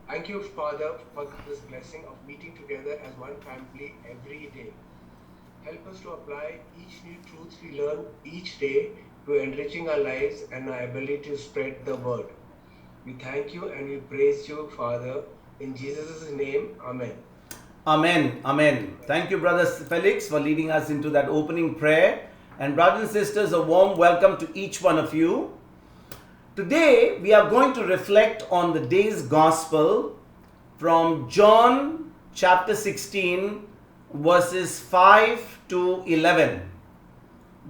Thank you, Father, for this blessing of meeting together as one family every day. Help us to apply each new truth we learn each day to enriching our lives and our ability to spread the word. We thank you and we praise you, Father. In Jesus' name, Amen. Amen. Amen. Thank you, Brother Felix, for leading us into that opening prayer. And, brothers and sisters, a warm welcome to each one of you. Today, we are going to reflect on the day's gospel from John chapter 16, verses 5 to 11.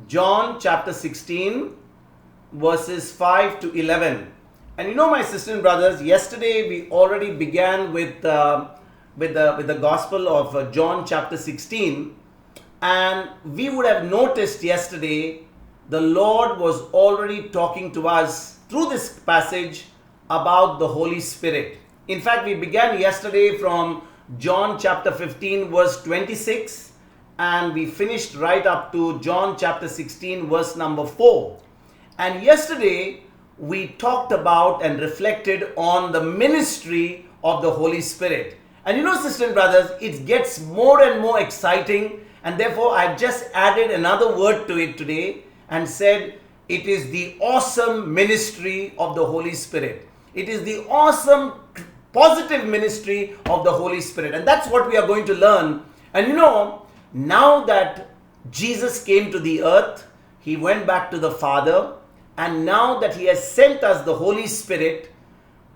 John chapter 16, verses 5 to 11. And you know, my sisters and brothers, yesterday we already began with the gospel of John chapter 16, and we would have noticed yesterday the Lord was already talking to us through this passage about the Holy Spirit. In fact, we began yesterday from John chapter 15, verse 26, and we finished right up to John chapter 16, verse number 4. And yesterday we talked about and reflected on the ministry of the Holy Spirit. And you know, sisters and brothers, it gets more and more exciting, and therefore I just added another word to it today and said it is the awesome ministry of the Holy Spirit. It is the awesome positive ministry of the Holy Spirit, and that's what we are going to learn. And you know, now that Jesus came to the earth, he went back to the Father, and now that he has sent us the Holy Spirit,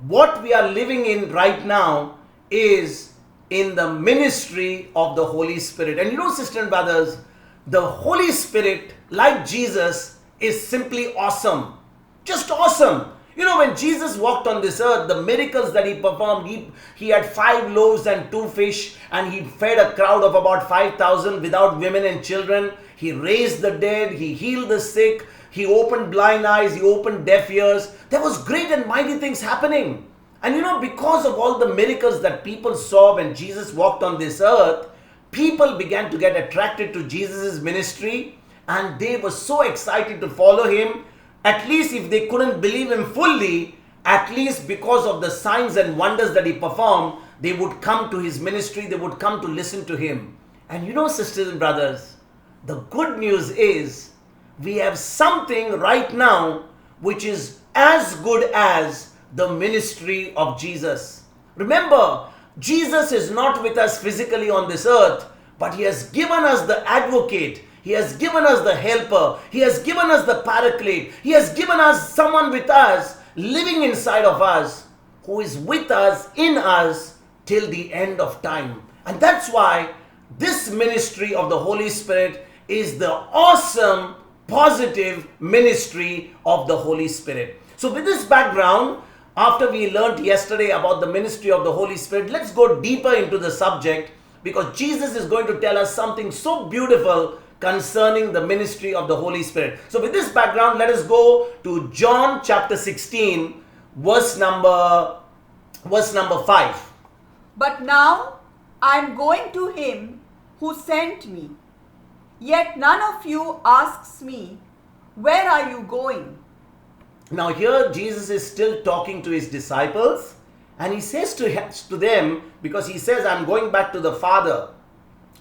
what we are living in right now is in the ministry of the Holy Spirit. And you know, sisters and brothers, the Holy Spirit, like Jesus, is simply awesome. Just awesome. You know, when Jesus walked on this earth, the miracles that he performed, he had 5 loaves and 2 fish, and he fed a crowd of about 5,000 without women and children. He raised the dead, he healed the sick, he opened blind eyes, he opened deaf ears. There was great and mighty things happening. And you know, because of all the miracles that people saw when Jesus walked on this earth, people began to get attracted to Jesus' ministry, and they were so excited to follow him. At least if they couldn't believe him fully, at least because of the signs and wonders that he performed, they would come to his ministry, they would come to listen to him. And you know, sisters and brothers, the good news is we have something right now which is as good as the ministry of Jesus. Remember, Jesus is not with us physically on this earth, but he has given us the advocate. He has given us the helper. He has given us the paraclete. He has given us someone with us, living inside of us, who is with us, in us, till the end of time. And that's why this ministry of the Holy Spirit is the awesome, positive ministry of the Holy Spirit. So with this background, after we learned yesterday about the ministry of the Holy Spirit, let's go deeper into the subject, because Jesus is going to tell us something so beautiful concerning the ministry of the Holy Spirit. So with this background, let us go to John chapter 16, verse number 5. But now I am going to him who sent me. Yet none of you asks me, where are you going? Now here Jesus is still talking to his disciples, and he says to them, because he says, I'm going back to the Father.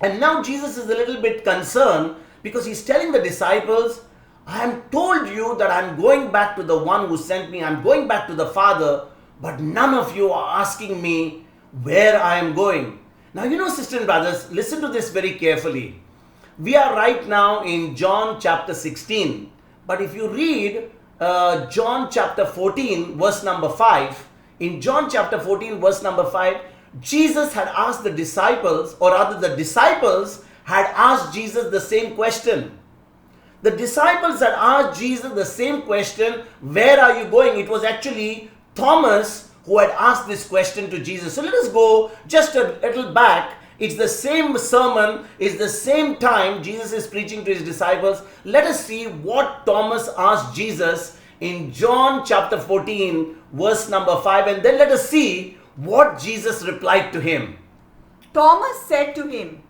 And now Jesus is a little bit concerned, because he's telling the disciples, I am told you that I'm going back to the one who sent me. I'm going back to the Father, but none of you are asking me where I am going. Now, you know, sisters and brothers, listen to this very carefully. We are right now in John chapter 16. But if you read John chapter 14, verse number 5, in John chapter 14, verse number 5, Jesus had asked the disciples, or rather the disciples had asked Jesus the same question. The disciples had asked Jesus the same question, where are you going? It was actually Thomas who had asked this question to Jesus. So let us go just a little back. It's the same sermon, it's the same time Jesus is preaching to his disciples. Let us see what Thomas asked Jesus in John chapter 14, verse number 5, and then let us see what Jesus replied to him. Thomas said to him,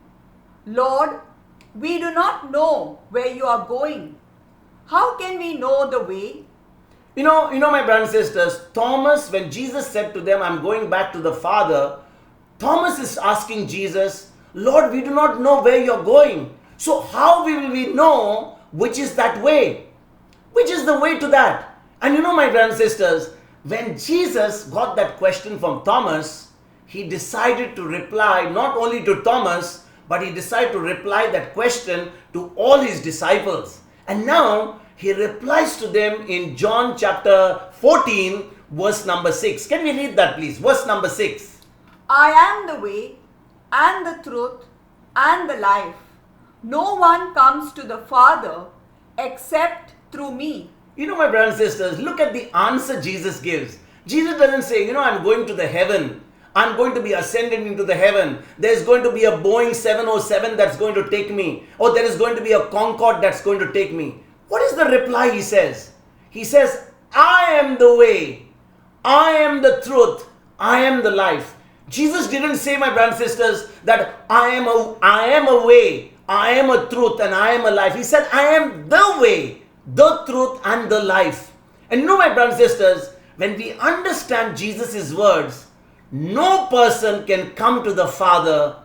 Lord, we do not know where you are going. How can we know the way? My brothers and sisters, Thomas, when Jesus said to them, I'm going back to the Father, Thomas is asking Jesus, Lord, we do not know where you're going. So how will we know which is that way? Which is the way to that? And my brothers and sisters, when Jesus got that question from Thomas, he decided to reply not only to Thomas, but he decided to reply that question to all his disciples. And now he replies to them in John chapter 14, verse number 6. Can we read that, please? Verse number 6. I am the way and the truth and the life. No one comes to the Father except through me. My brothers and sisters, look at the answer Jesus gives. Jesus doesn't say, I'm going to the heaven. I'm going to be ascended into the heaven. There's going to be a Boeing 707 that's going to take me. Or there is going to be a Concorde that's going to take me. What is the reply he says? He says, I am the way. I am the truth. I am the life. Jesus didn't say, my brothers and sisters, that I am a way, I am a truth, and I am a life. He said, I am the way, the truth, and the life. And my brothers and sisters, when we understand Jesus' words, no person can come to the Father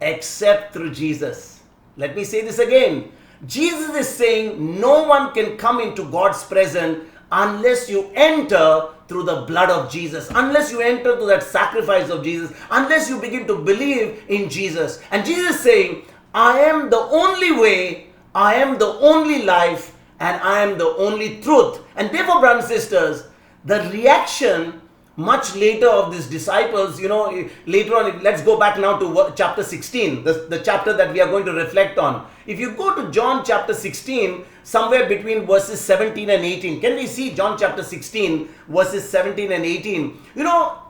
except through Jesus. Let me say this again. Jesus is saying no one can come into God's presence unless you enter through the blood of Jesus, unless you enter through that sacrifice of Jesus, unless you begin to believe in Jesus. And Jesus is saying, I am the only way, I am the only life, and I am the only truth. And therefore, brothers and sisters, the reaction much later of these disciples, later on, let's go back now to chapter 16, the chapter that we are going to reflect on. If you go to John chapter 16, somewhere between verses 17 and 18, can we see John chapter 16, verses 17 and 18?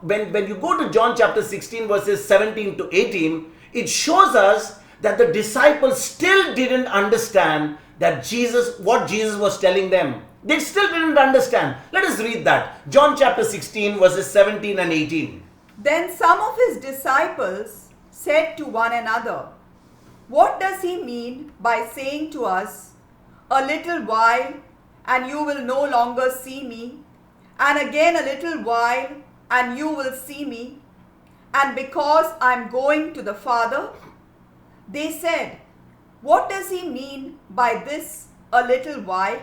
When you go to John chapter 16, verses 17 to 18, it shows us that the disciples still didn't understand that what Jesus was telling them. They still didn't understand. Let us read that. John chapter 16, verses 17 and 18. Then some of his disciples said to one another, what does he mean by saying to us, a little while and you will no longer see me, and again a little while and you will see me, and because I am going to the Father? They said, what does he mean by this, a little while?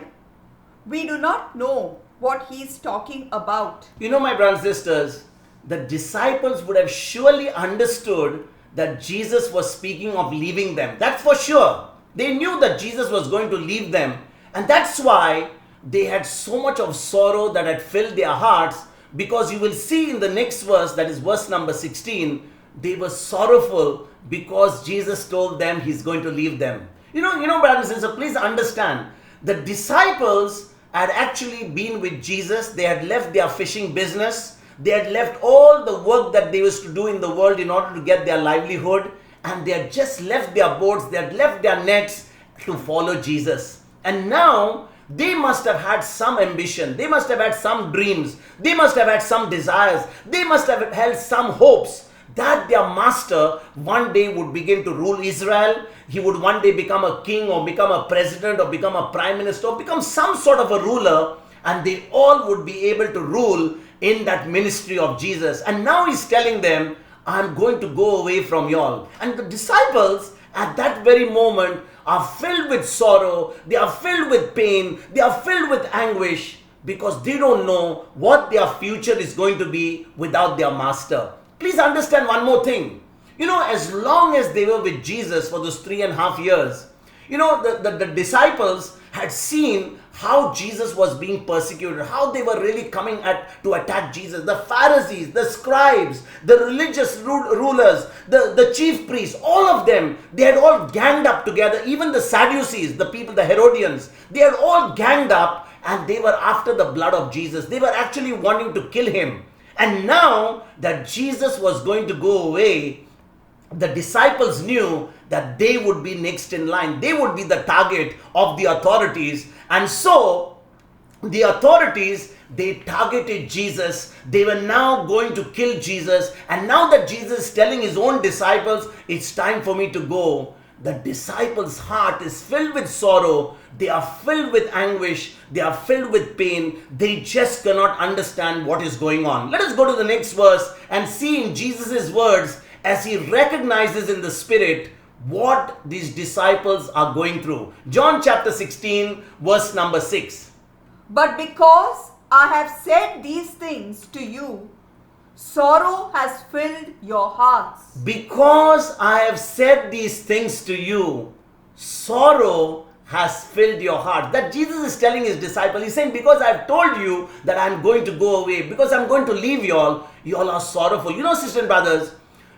We do not know what he is talking about. My brothers and sisters, the disciples would have surely understood that Jesus was speaking of leaving them. That's for sure. They knew that Jesus was going to leave them. And that's why they had so much of sorrow that had filled their hearts, because you will see in the next verse, that is verse number 16, they were sorrowful because Jesus told them he's going to leave them. Brothers and sisters, please understand, the disciples had actually been with Jesus. They had left their fishing business. They had left all the work that they used to do in the world in order to get their livelihood. And they had just left their boats. They had left their nets to follow Jesus. And now they must have had some ambition. They must have had some dreams. They must have had some desires. They must have held some hopes that their master one day would begin to rule Israel. He would one day become a king, or become a president, or become a prime minister, or become some sort of a ruler, and they all would be able to rule in that ministry of Jesus. And now he's telling them, I'm going to go away from y'all. And the disciples at that very moment are filled with sorrow, they are filled with pain, they are filled with anguish, because they don't know what their future is going to be without their master. Please understand one more thing. As long as they were with Jesus for those 3.5 years, the disciples had seen how Jesus was being persecuted, how they were really coming to attack Jesus. The Pharisees, the scribes, the religious rulers, the chief priests, all of them, they had all ganged up together. Even the Sadducees, the Herodians, they had all ganged up, and they were after the blood of Jesus. They were actually wanting to kill him. And now that Jesus was going to go away, the disciples knew that they would be next in line. They would be the target of the authorities. And so the authorities, they targeted Jesus. They were now going to kill Jesus. And now that Jesus is telling his own disciples, it's time for me to go, the disciples' heart is filled with sorrow. They are filled with anguish. They are filled with pain. They just cannot understand what is going on. Let us go to the next verse and see in Jesus' words as he recognizes in the Spirit what these disciples are going through. John chapter 16, verse number 6. But because I have said these things to you, sorrow has filled your hearts. Because I have said these things to you, sorrow has filled your heart. That Jesus is telling his disciples, he's saying, because I've told you that I'm going to go away, because I'm going to leave you all are sorrowful. You know, sisters and brothers,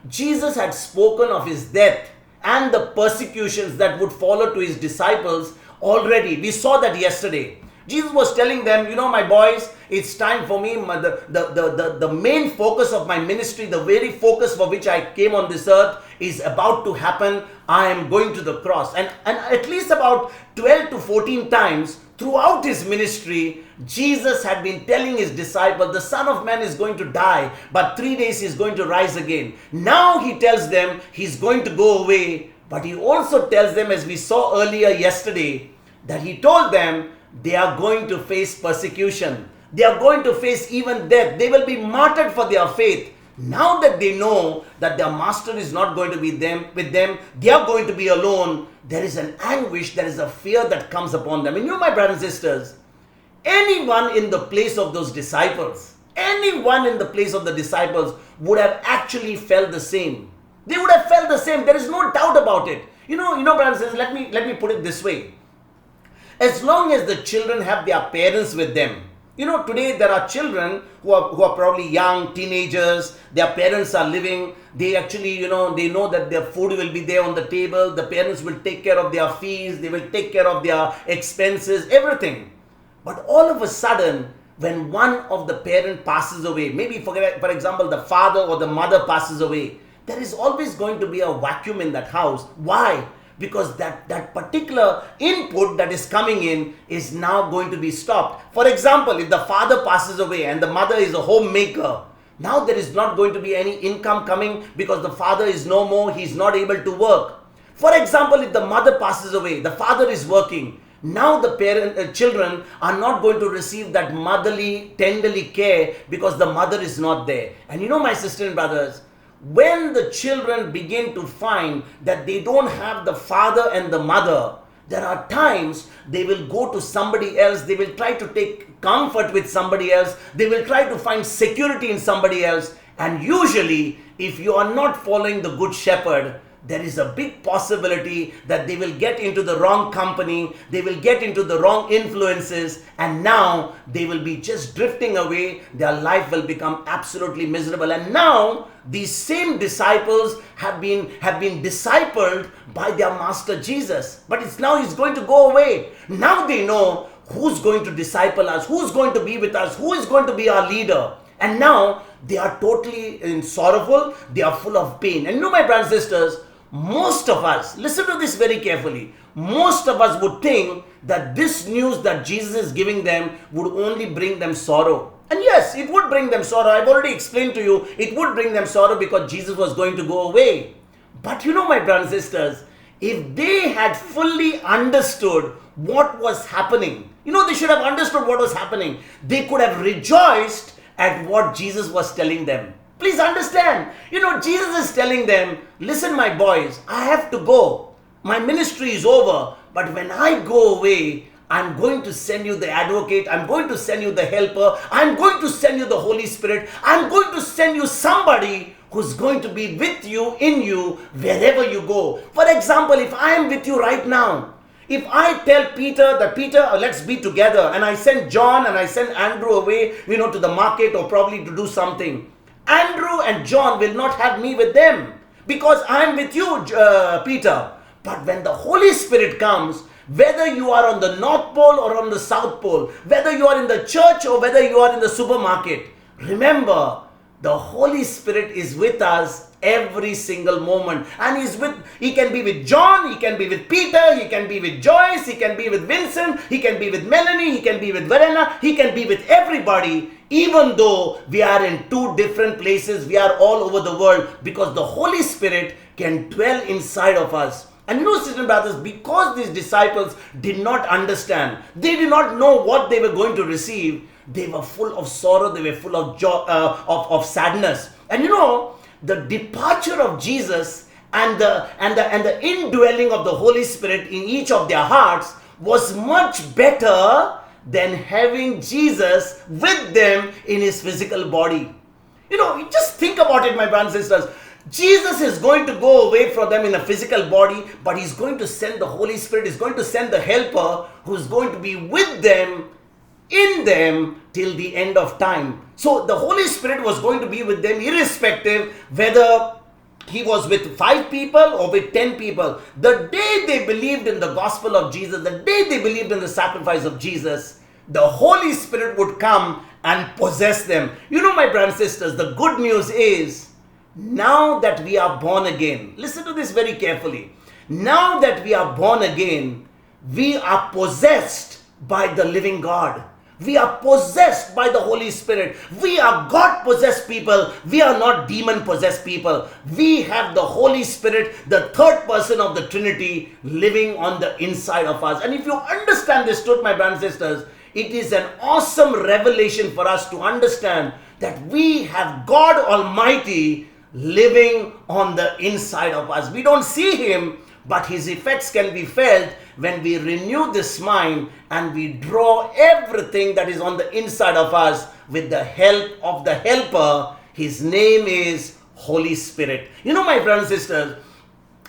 Jesus had spoken of his death and the persecutions that would follow to his disciples already. We saw that yesterday. Jesus was telling them, you know, my boys, it's time for me. The main focus of my ministry, the very focus for which I came on this earth is about to happen. I am going to the cross. And at least about 12 to 14 times throughout his ministry, Jesus had been telling his disciples, the Son of Man is going to die, but 3 days he is going to rise again. Now he tells them he's going to go away, but he also tells them, as we saw earlier yesterday, that he told them, they are going to face persecution. They are going to face even death. They will be martyred for their faith. Now that they know that their master is not going to be with them, they are going to be alone. There is an anguish, there is a fear that comes upon them. And you know, my brothers and sisters, anyone in the place of those disciples, anyone in the place of the disciples would have actually felt the same. They would have felt the same. There is no doubt about it. You know, brothers and sisters, let me put it this way. As long as the children have their parents with them, you know, today there are children who are probably young, teenagers, their parents are living, they actually, you know, they know that their food will be there on the table, the parents will take care of their fees, they will take care of their expenses, everything. But all of a sudden, when one of the parent passes away, maybe for example, the father or the mother passes away, there is always going to be a vacuum in that house. Why? Because that particular input that is coming in is now going to be stopped. For example, if the father passes away and the mother is a homemaker, now there is not going to be any income coming because the father is no more, he is not able to work. For example, if the mother passes away, the father is working, now the children are not going to receive that motherly, tenderly care because the mother is not there. And you know, my sisters and brothers, when the children begin to find that they don't have the father and the mother, there are times they will go to somebody else, they will try to take comfort with somebody else, they will try to find security in somebody else. And usually, if you are not following the Good Shepherd, there is a big possibility that they will get into the wrong company, they will get into the wrong influences, and now they will be just drifting away. Their life will become absolutely miserable. And now these same disciples have been discipled by their master Jesus. But it's going to go away. Now they know who's going to disciple us, who's going to be with us, who is going to be our leader. And now they are totally sorrowful, they are full of pain. And you know, my brothers and sisters, most of us, listen to this very carefully, most of us would think that this news that Jesus is giving them would only bring them sorrow. And yes, it would bring them sorrow. I've already explained to you, it would bring them sorrow because Jesus was going to go away. But you know, my brothers and sisters, if they had fully understood what was happening, you know, they should have understood what was happening. They could have rejoiced at what Jesus was telling them. Please understand, you know, Jesus is telling them, listen, my boys, I have to go. My ministry is over. But when I go away, I'm going to send you the advocate. I'm going to send you the helper. I'm going to send you the Holy Spirit. I'm going to send you somebody who's going to be with you, in you, wherever you go. For example, if I am with you right now, if I tell Peter that, Peter, let's be together, and I send John and I send Andrew away, you know, to the market or probably to do something, Andrew and John will not have me with them because I'm with you, Peter. But when the Holy Spirit comes, whether you are on the North Pole or on the South Pole, whether you are in the church or whether you are in the supermarket, remember, the Holy Spirit is with us every single moment. And he can be with John, he can be with Peter, he can be with Joyce, he can be with Vincent, he can be with Melanie, he can be with Verena, he can be with everybody. Even though we are in two different places, we are all over the world, because the Holy Spirit can dwell inside of us. And you know, sisters and brothers, because these disciples did not understand, they did not know what they were going to receive, they were full of sorrow, they were full of joy, of sadness. And you know, the departure of Jesus and the indwelling of the Holy Spirit in each of their hearts was much better than having Jesus with them in his physical body. You know, just think about it, my brothers and sisters. Jesus is going to go away from them in a physical body, but he's going to send the Holy Spirit, he's going to send the helper who's going to be with them, in them, till the end of time. So the Holy Spirit was going to be with them irrespective whether he was with 5 people or with 10 people. The day they believed in the gospel of Jesus, the day they believed in the sacrifice of Jesus, the Holy Spirit would come and possess them. You know, my brothers and sisters, the good news is, now that we are born again, listen to this very carefully. Now that we are born again, we are possessed by the living God. We are possessed by the Holy Spirit. We are God-possessed people. We are not demon-possessed people. We have the Holy Spirit, the third person of the Trinity, living on the inside of us. And if you understand this truth, my brothers and sisters, it is an awesome revelation for us to understand that we have God Almighty living on the inside of us. We don't see him, but his effects can be felt when we renew this mind and we draw everything that is on the inside of us with the help of the helper. His name is Holy Spirit. You know, my brothers and sisters,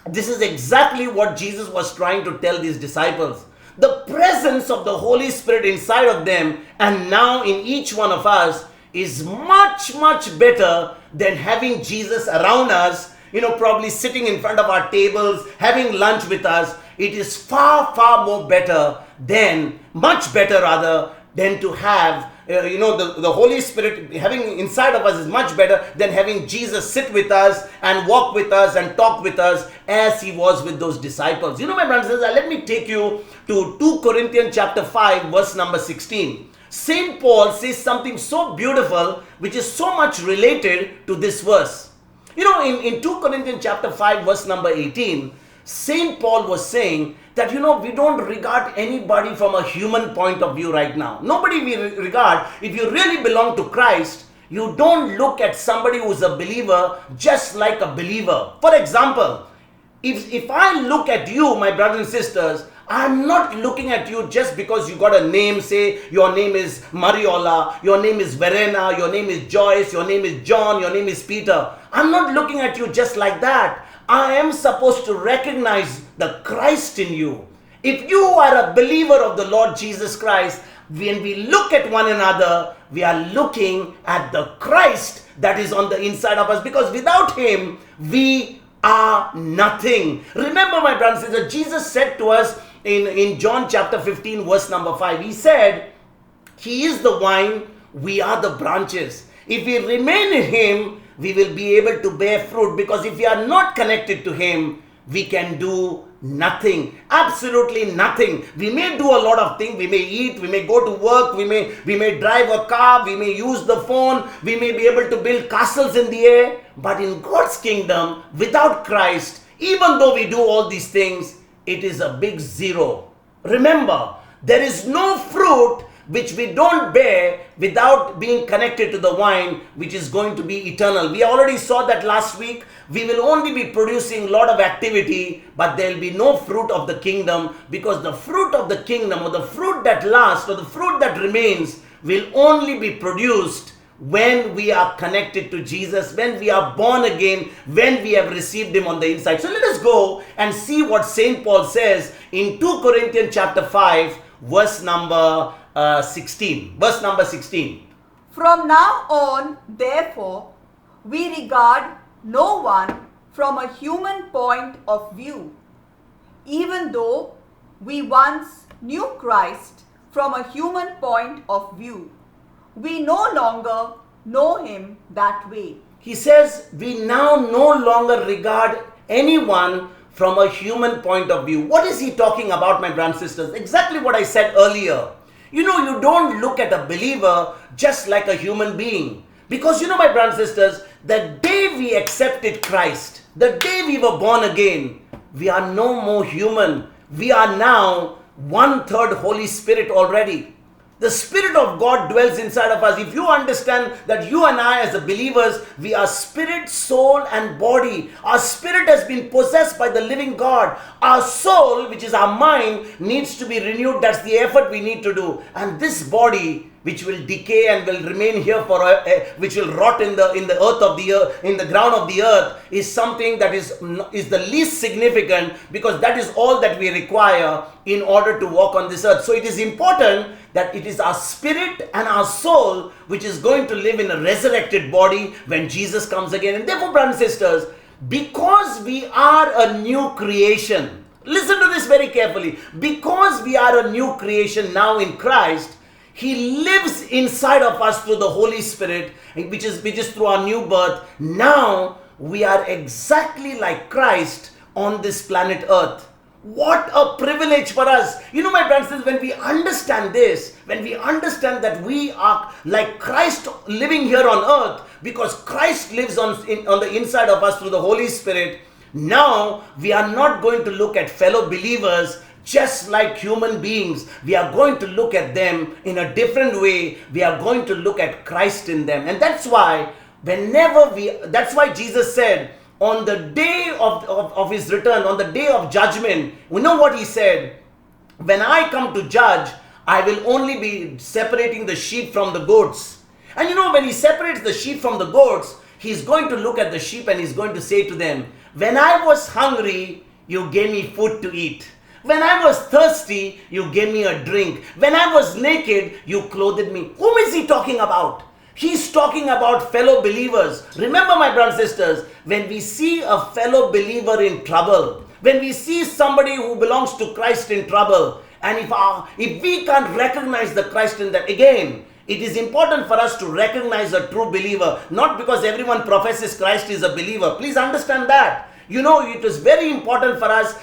this is exactly what Jesus was trying to tell these disciples. The presence of the Holy Spirit inside of them and now in each one of us is much, much better than having Jesus around us, you know, probably sitting in front of our tables, having lunch with us. It is far, far more better than, much better rather, than to have, the Holy Spirit having inside of us is much better than having Jesus sit with us and walk with us and talk with us as he was with those disciples. You know, my brothers and sisters, let me take you to 2 Corinthians chapter 5, verse number 16. St. Paul says something so beautiful, which is so much related to this verse. You know, in 2 Corinthians chapter 5, verse number 18, St. Paul was saying that, you know, we don't regard anybody from a human point of view right now. Nobody we regard. If you really belong to Christ, you don't look at somebody who's a believer just like a believer. For example, if I look at you, my brothers and sisters, I'm not looking at you just because you got a name. Say your name is Mariola, your name is Verena, your name is Joyce, your name is John, your name is Peter. I'm not looking at you just like that. I am supposed to recognize the Christ in you. If you are a believer of the Lord Jesus Christ, when we look at one another, we are looking at the Christ that is on the inside of us, because without him, we are nothing. Remember, my brothers and sisters, Jesus said to us in John chapter 15, verse number 5, he said, he is the vine, we are the branches. If we remain in him, we will be able to bear fruit, because if we are not connected to him, we can do nothing, absolutely nothing. We may do a lot of things. We may eat, we may go to work, we may drive a car, we may use the phone, we may be able to build castles in the air. But in God's kingdom, without Christ, even though we do all these things, it is a big zero. Remember, there is no fruit which we don't bear without being connected to the vine, which is going to be eternal. We already saw that last week. We will only be producing a lot of activity, but there will be no fruit of the kingdom, because the fruit of the kingdom, or the fruit that lasts, or the fruit that remains, will only be produced when we are connected to Jesus, when we are born again, when we have received him on the inside. So let us go and see what St. Paul says in 2 Corinthians chapter 5, verse number 16. Verse number 16. From now on, therefore, we regard no one from a human point of view. Even though we once knew Christ from a human point of view, we no longer know him that way. He says we now no longer regard anyone from a human point of view. What is he talking about, my brothers and sisters? Exactly what I said earlier. You know, you don't look at a believer just like a human being. Because, you know, my brothers and sisters, the day we accepted Christ, the day we were born again, we are no more human. We are now 1/3 Holy Spirit already. The Spirit of God dwells inside of us. If you understand that you and I as believers, we are spirit, soul and body. Our spirit has been possessed by the living God. Our soul, which is our mind, needs to be renewed. That's the effort we need to do. And this body, which will decay and will remain here for which will rot in the earth of the earth, in the ground of the earth, is something that is the least significant, because that is all that we require in order to walk on this earth. So it is important that it is our spirit and our soul which is going to live in a resurrected body when Jesus comes again. And therefore, brothers and sisters, because we are a new creation, listen to this very carefully, because we are a new creation now in Christ, He lives inside of us through the Holy Spirit, which is through our new birth. Now we are exactly like Christ on this planet earth. What a privilege for us. You know, my brothers, when we understand this, when we understand that we are like Christ living here on earth, because Christ lives on the inside of us through the Holy Spirit, now we are not going to look at fellow believers just like human beings. We are going to look at them in a different way. We are going to look at Christ in them. And that's why that's why Jesus said, on the day of His return, on the day of judgment, we know what He said: when I come to judge, I will only be separating the sheep from the goats. And you know, when He separates the sheep from the goats, He's going to look at the sheep and He's going to say to them, when I was hungry, you gave me food to eat. When I was thirsty, you gave me a drink. When I was naked, you clothed me. Whom is He talking about? He's talking about fellow believers. Remember, my brothers and sisters, when we see a fellow believer in trouble, when we see somebody who belongs to Christ in trouble, and if we can't recognize the Christ in that, again, it is important for us to recognize a true believer. Not because everyone professes Christ is a believer. Please understand that. You know, it is very important for us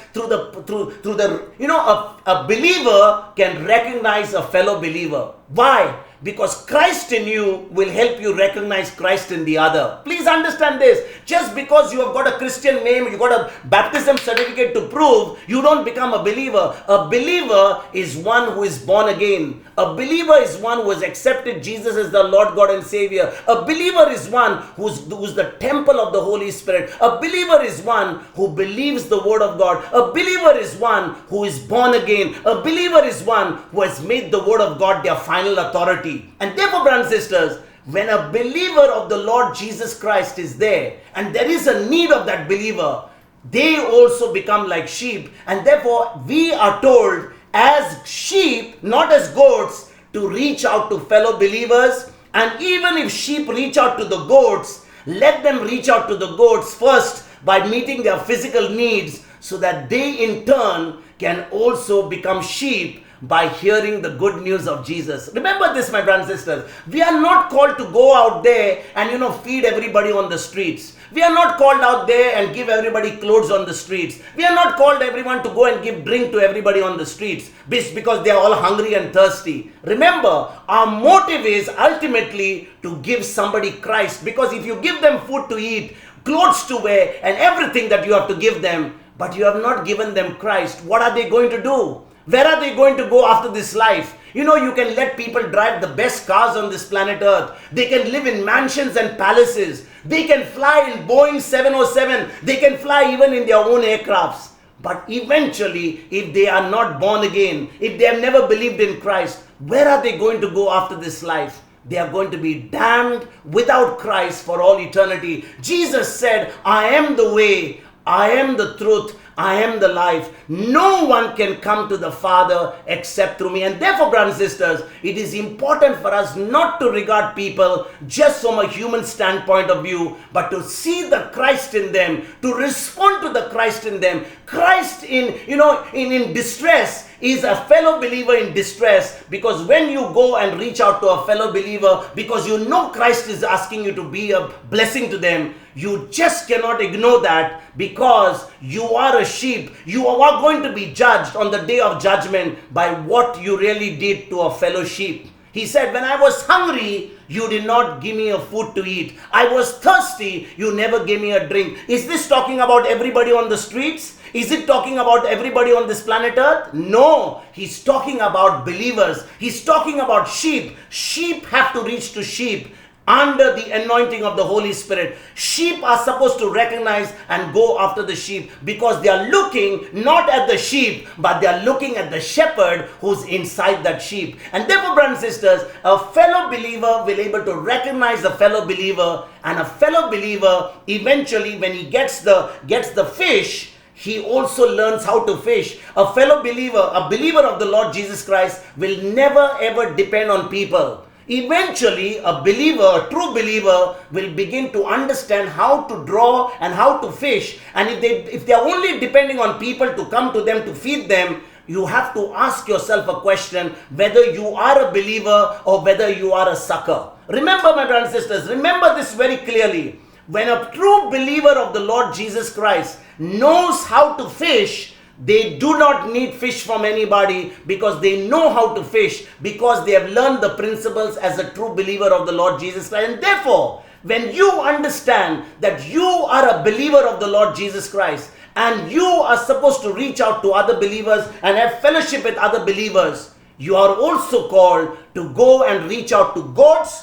a believer can recognize a fellow believer. Why? Because Christ in you will help you recognize Christ in the other. Please understand this. Just because you have got a Christian name, you got a baptism certificate to prove, you don't become a believer. A believer is one who is born again. A believer is one who has accepted Jesus as the Lord God and Savior. A believer is one who's the temple of the Holy Spirit. A believer is one who believes the Word of God. A believer is one who is born again. A believer is one who has made the Word of God their final authority. And therefore, brothers and sisters, when a believer of the Lord Jesus Christ is there, and there is a need of that believer, they also become like sheep. And therefore, we are told as sheep, not as goats, to reach out to fellow believers. And even if sheep reach out to the goats, let them reach out to the goats first by meeting their physical needs, so that they in turn can also become sheep by hearing the good news of Jesus. Remember this, my brothers and sisters. We are not called to go out there and feed everybody on the streets. We are not called out there and give everybody clothes on the streets. We are not called everyone to go and give drink to everybody on the streets because they are all hungry and thirsty. Remember, our motive is ultimately to give somebody Christ, because if you give them food to eat, clothes to wear, and everything that you have to give them, but you have not given them Christ, what are they going to do? Where are they going to go after this life? You can let people drive the best cars on this planet Earth. They can live in mansions and palaces. They can fly in Boeing 707. They can fly even in their own aircrafts. But eventually, if they are not born again, if they have never believed in Christ, where are they going to go after this life? They are going to be damned without Christ for all eternity. Jesus said, I am the way, I am the truth, I am the life. No one can come to the Father except through me. And therefore, brothers and sisters, it is important for us not to regard people just from a human standpoint of view, but to see the Christ in them, to respond to the Christ in them. Christ in distress is a fellow believer in distress, because when you go and reach out to a fellow believer, because Christ is asking you to be a blessing to them, you just cannot ignore that, because you are a sheep. You are going to be judged on the day of judgment by what you really did to a fellow sheep. He said, when I was hungry, you did not give me a food to eat. I was thirsty, you never gave me a drink. Is this talking about everybody on the streets? Is it talking about everybody on this planet Earth? No, he's talking about believers. He's talking about sheep. Sheep have to reach to sheep under the anointing of the Holy Spirit. Sheep are supposed to recognize and go after the sheep because they are looking not at the sheep, but they are looking at the shepherd who's inside that sheep. And therefore, brothers and sisters, a fellow believer will be able to recognize a fellow believer, and a fellow believer eventually, when he gets the fish, he also learns how to fish. A fellow believer, a believer of the Lord Jesus Christ, will never ever depend on people. Eventually, a believer, a true believer, will begin to understand how to draw and how to fish. And if they are only depending on people to come to them to feed them, you have to ask yourself a question whether you are a believer or whether you are a sucker. Remember, my brothers and sisters, remember this very clearly. When a true believer of the Lord Jesus Christ knows how to fish, they do not need fish from anybody because they know how to fish, because they have learned the principles as a true believer of the Lord Jesus Christ. And therefore, when you understand that you are a believer of the Lord Jesus Christ and you are supposed to reach out to other believers and have fellowship with other believers, you are also called to go and reach out to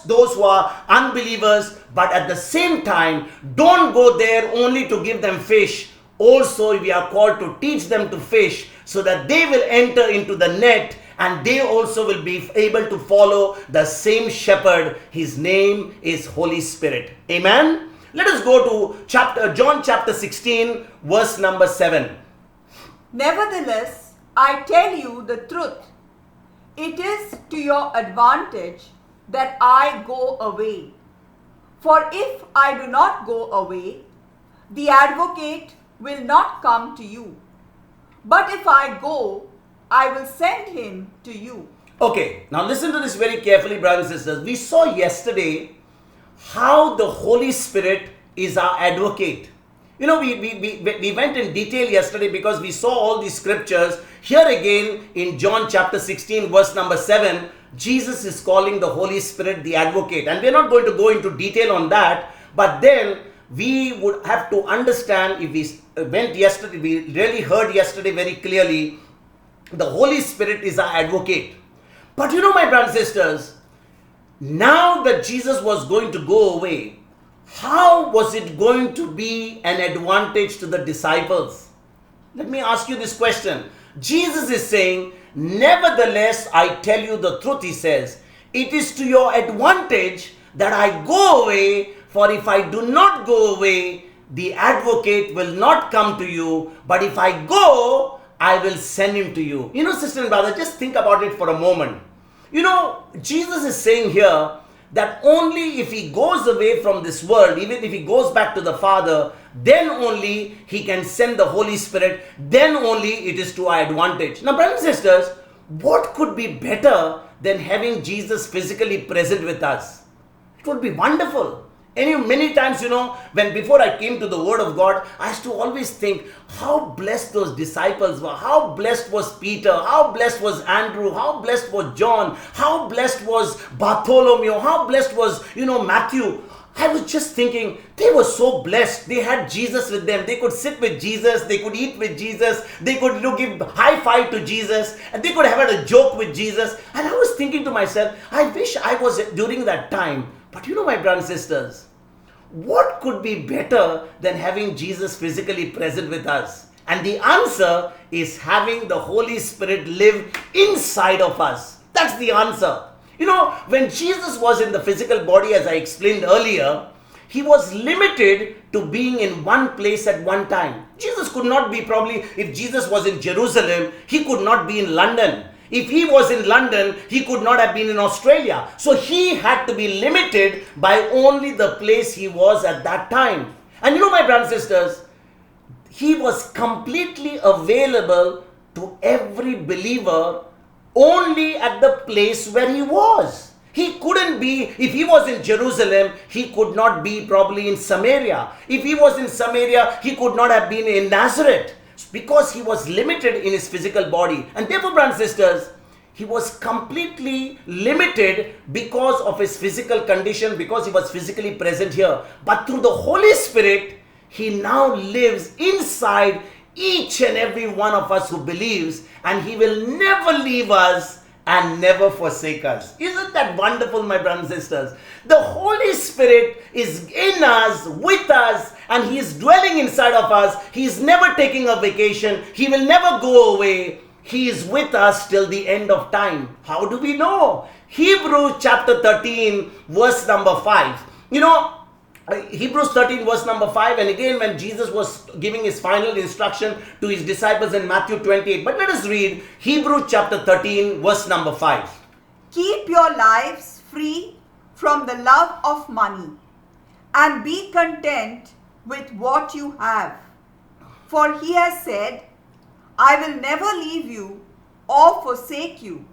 those who are unbelievers, but at the same time, don't go there only to give them fish. Also, we are called to teach them to fish so that they will enter into the net and they also will be able to follow the same shepherd. His name is Holy Spirit. Amen. Let us go to John chapter 16, verse number 7. Nevertheless, I tell you the truth. It is to your advantage that I go away. For if I do not go away, the advocate will not come to you. But if I go, I will send him to you. Okay, now listen to this very carefully, brothers and sisters. We saw yesterday how the Holy Spirit is our advocate. You know, we went in detail yesterday because we saw all these scriptures. Here again in John chapter 16, verse number 7, Jesus is calling the Holy Spirit the advocate. And we're not going to go into detail on that, but then we would have to understand, if we went yesterday, we really heard yesterday very clearly, the Holy Spirit is our advocate. But you know, my brothers and sisters, now that Jesus was going to go away, how was it going to be an advantage to the disciples? Let me ask you this question. Jesus is saying, nevertheless, I tell you the truth, he says, it is to your advantage that I go away. For if I do not go away, the advocate will not come to you. But if I go, I will send him to you. You know, sister and brother, just think about it for a moment. You know, Jesus is saying here that only if he goes away from this world, even if he goes back to the Father, then only he can send the Holy Spirit. Then only it is to our advantage. Now, brothers and sisters, what could be better than having Jesus physically present with us? It would be wonderful. Many times, you know, before I came to the Word of God, I used to always think how blessed those disciples were. How blessed was Peter? How blessed was Andrew? How blessed was John? How blessed was Bartholomew? How blessed was, Matthew? I was just thinking, they were so blessed. They had Jesus with them. They could sit with Jesus. They could eat with Jesus. They could give high five to Jesus. And they could have had a joke with Jesus. And I was thinking to myself, I wish I was during that time. But you know, my brothers and sisters, what could be better than having Jesus physically present with us? And the answer is having the Holy Spirit live inside of us. That's the answer. You know, when Jesus was in the physical body, as I explained earlier, he was limited to being in one place at one time. Jesus could not be, probably, if Jesus was in Jerusalem, he could not be in London. If he was in London, he could not have been in Australia. So he had to be limited by only the place he was at that time. And you know, my brothers and sisters, he was completely available to every believer only at the place where he was. He couldn't be, if he was in Jerusalem, he could not be probably in Samaria. If he was in Samaria, he could not have been in Nazareth, because he was limited in his physical body. And therefore, brothers and sisters, he was completely limited because of his physical condition, because he was physically present here. But through the Holy Spirit, he now lives inside each and every one of us who believes, and he will never leave us and never forsake us. Isn't that wonderful, my brothers and sisters? The Holy Spirit is in us, with us, and he is dwelling inside of us. He is never taking a vacation. He will never go away. He is with us till the end of time. How do we know? Hebrews chapter 13, verse number 5. Hebrews 13 verse number 5, and again when Jesus was giving his final instruction to his disciples in Matthew 28. But let us read Hebrews chapter 13 verse number 5. Keep your lives free from the love of money, and be content with what you have. For he has said, I will never leave you or forsake you.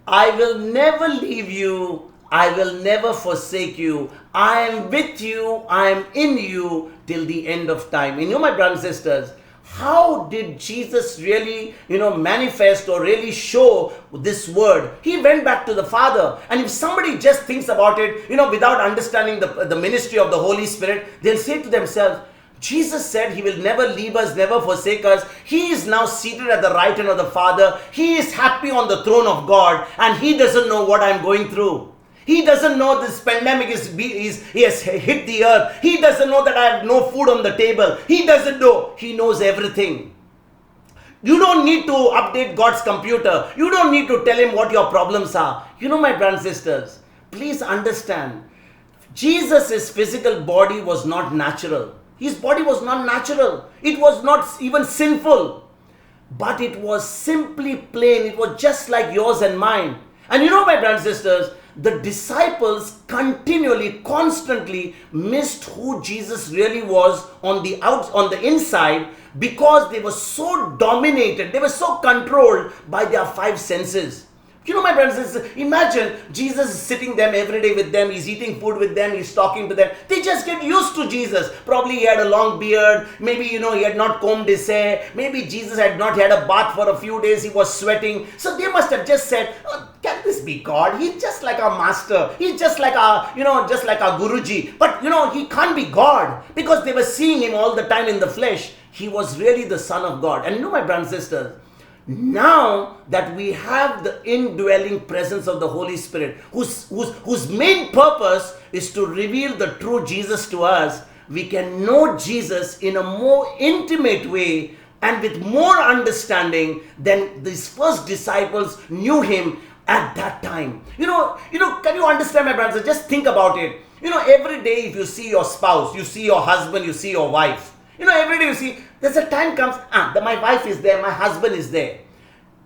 I will never leave you. I will never forsake you. I am with you. I am in you till the end of time. And my brothers and sisters, how did Jesus really, manifest or really show this word? He went back to the Father. And if somebody just thinks about it, without understanding the ministry of the Holy Spirit, they'll say to themselves, Jesus said he will never leave us, never forsake us. He is now seated at the right hand of the Father. He is happy on the throne of God, and he doesn't know what I'm going through. He doesn't know this pandemic he has hit the earth. He doesn't know that I have no food on the table. He doesn't know. He knows everything. You don't need to update God's computer. You don't need to tell him what your problems are. My brothers and sisters, please understand, Jesus' physical body was not natural. His body was not natural. It was not even sinful. But it was simply plain. It was just like yours and mine. And my brothers and sisters, the disciples continually, constantly missed who Jesus really was on the inside, because they were so dominated, they were so controlled by their five senses. My brothers and sisters, imagine Jesus is sitting them every day with them. He's eating food with them. He's talking to them. They just get used to Jesus. Probably he had a long beard. Maybe, he had not combed his hair. Maybe Jesus had not had a bath for a few days. He was sweating. So they must have just said, oh, can this be God? He's just like our master. He's just like our Guruji. But, he can't be God, because they were seeing him all the time in the flesh. He was really the Son of God. And my brothers and sisters, now that we have the indwelling presence of the Holy Spirit, whose main purpose is to reveal the true Jesus to us, we can know Jesus in a more intimate way and with more understanding than these first disciples knew him at that time. Can you understand, my brothers? Just think about it. Every day if you see your spouse, you see your husband, you see your wife. Every day you see, there's a time comes, my wife is there, my husband is there.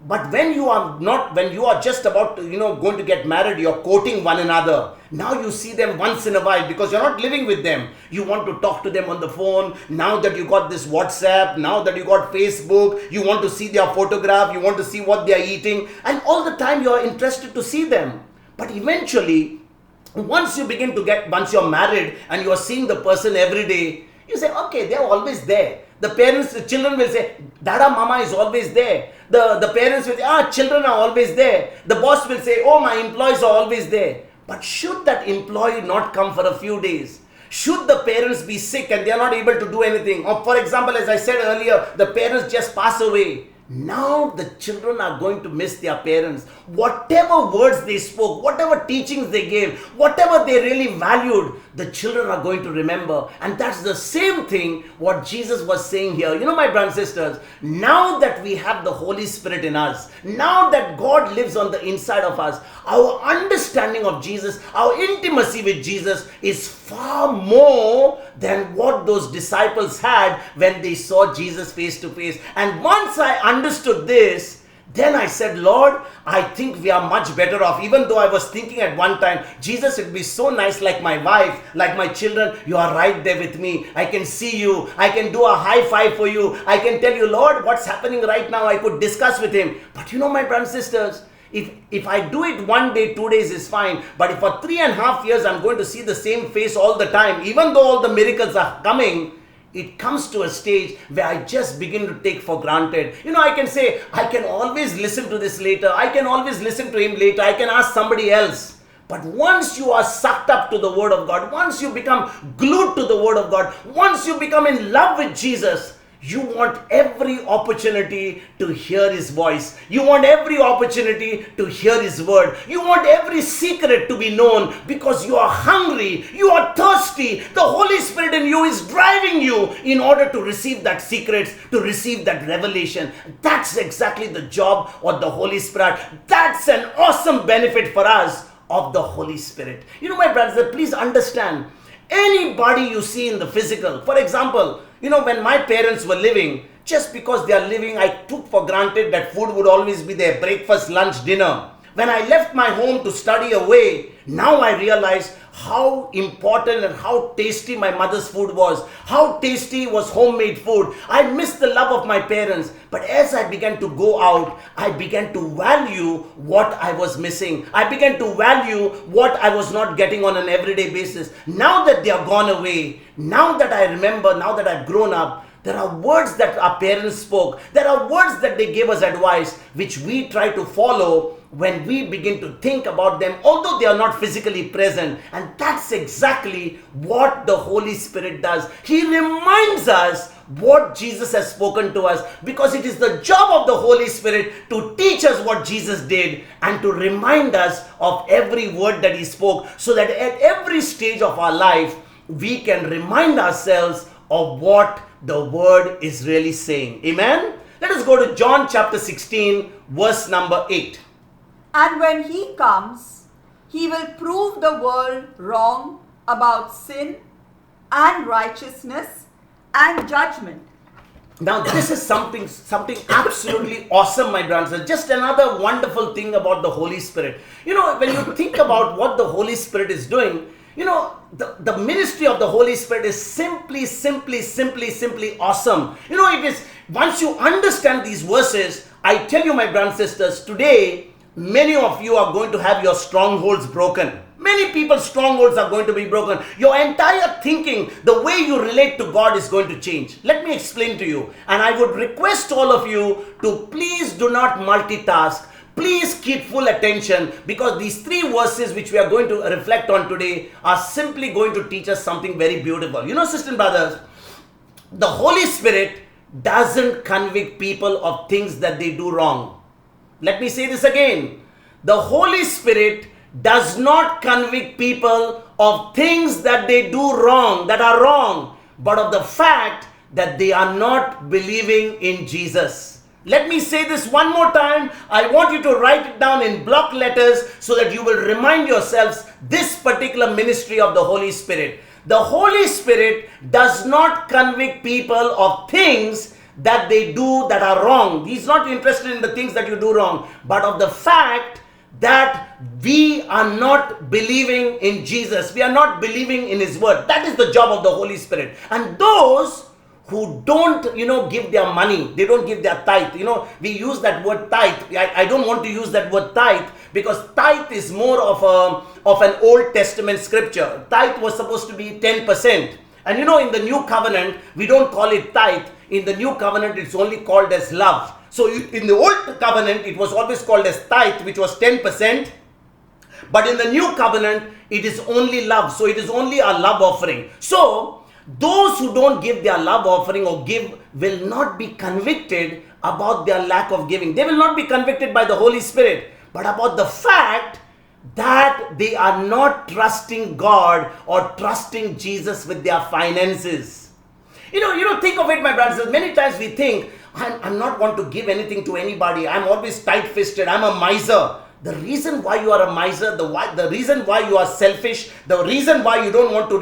But when you are just about to, going to get married, you're courting one another. Now you see them once in a while because you're not living with them. You want to talk to them on the phone. Now that you got this WhatsApp, now that you got Facebook, you want to see their photograph, you want to see what they are eating. And all the time you are interested to see them. But eventually, once you're married and you are seeing the person every day, you say, okay, they're always there. The children will say, Dada, Mama is always there. The parents will say, children are always there. The boss will say, oh, my employees are always there. But should that employee not come for a few days? Should the parents be sick and they are not able to do anything? Or for example, as I said earlier, the parents just pass away. Now the children are going to miss their parents. Whatever words they spoke, whatever teachings they gave, whatever they really valued, the children are going to remember. And that's the same thing what Jesus was saying here. My brothers and sisters, now that we have the Holy Spirit in us, now that God lives on the inside of us, our understanding of Jesus, our intimacy with Jesus is far more than what those disciples had when they saw Jesus face to face. And once I understood this, then I said, Lord, I think we are much better off. Even though I was thinking at one time, Jesus, it would be so nice like my wife, like my children. You are right there with me. I can see you. I can do a high five for you. I can tell you, Lord, what's happening right now. I could discuss with him. But my brothers and sisters, if I do it 1 day, 2 days is fine. But if for 3.5 years I'm going to see the same face all the time, even though all the miracles are coming, it comes to a stage where I just begin to take for granted. I can say, I can always listen to this later. I can always listen to him later. I can ask somebody else. But once you are sucked up to the Word of God, once you become glued to the Word of God, once you become in love with Jesus, you want every opportunity to hear His voice. You want every opportunity to hear His word. You want every secret to be known because you are hungry, you are thirsty. The Holy Spirit in you is driving you in order to receive that secrets, to receive that revelation. That's exactly the job of the Holy Spirit. That's an awesome benefit for us of the Holy Spirit. My brothers, please understand, anybody you see in the physical, for example, when my parents were living, just because they are living, I took for granted that food would always be there, breakfast, lunch, dinner. When I left my home to study away, now I realize how important and how tasty my mother's food was, how tasty was homemade food. I missed the love of my parents. But as I began to go out, I began to value what I was missing. I began to value what I was not getting on an everyday basis. Now that they are gone away, now that I remember, now that I've grown up, there are words that our parents spoke. There are words that they gave us advice, which we try to follow when we begin to think about them, although they are not physically present. And that's exactly what the Holy Spirit does. He reminds us what Jesus has spoken to us, because it is the job of the Holy Spirit to teach us what Jesus did and to remind us of every word that He spoke, so that at every stage of our life, we can remind ourselves of what the word is really saying. Amen? Let us go to John chapter 16, verse number 8. And when He comes, He will prove the world wrong about sin and righteousness and judgment. Now this is something absolutely awesome, my brothers. Just another wonderful thing about the Holy Spirit. When you think about what the Holy Spirit is doing, the ministry of the Holy Spirit is simply awesome. It is, once you understand these verses, I tell you, my brothers and sisters, today, many of you are going to have your strongholds broken. Many people's strongholds are going to be broken. Your entire thinking, the way you relate to God is going to change. Let me explain to you. And I would request all of you to please do not multitask. Please keep full attention, because these three verses which we are going to reflect on today are simply going to teach us something very beautiful. Sisters and brothers, the Holy Spirit doesn't convict people of things that they do wrong. Let me say this again. The Holy Spirit does not convict people of things that they do wrong, that are wrong, but of the fact that they are not believing in Jesus. Let me say this one more time. I want you to write it down in block letters so that you will remind yourselves this particular ministry of the Holy Spirit. The Holy Spirit does not convict people of things that they do that are wrong. He's not interested in the things that you do wrong, but of the fact that we are not believing in Jesus. We are not believing in His word. That is the job of the Holy Spirit. And those who don't, give their money, they don't give their tithe. We use that word tithe. I don't want to use that word tithe, because tithe is more of an Old Testament scripture. Tithe was supposed to be 10%. And in the New Covenant, we don't call it tithe. In the New Covenant, it's only called as love. So in the Old Covenant, it was always called as tithe, which was 10%. But in the New Covenant, it is only love. So it is only a love offering. So those who don't give their love offering or give will not be convicted about their lack of giving. They will not be convicted by the Holy Spirit, but about the fact that they are not trusting God or trusting Jesus with their finances. Think of it, my brothers. Many times we think, I'm not want to give anything to anybody. I'm always tight-fisted. I'm a miser. The reason why you are a miser, the reason why you are selfish, the reason why you don't want to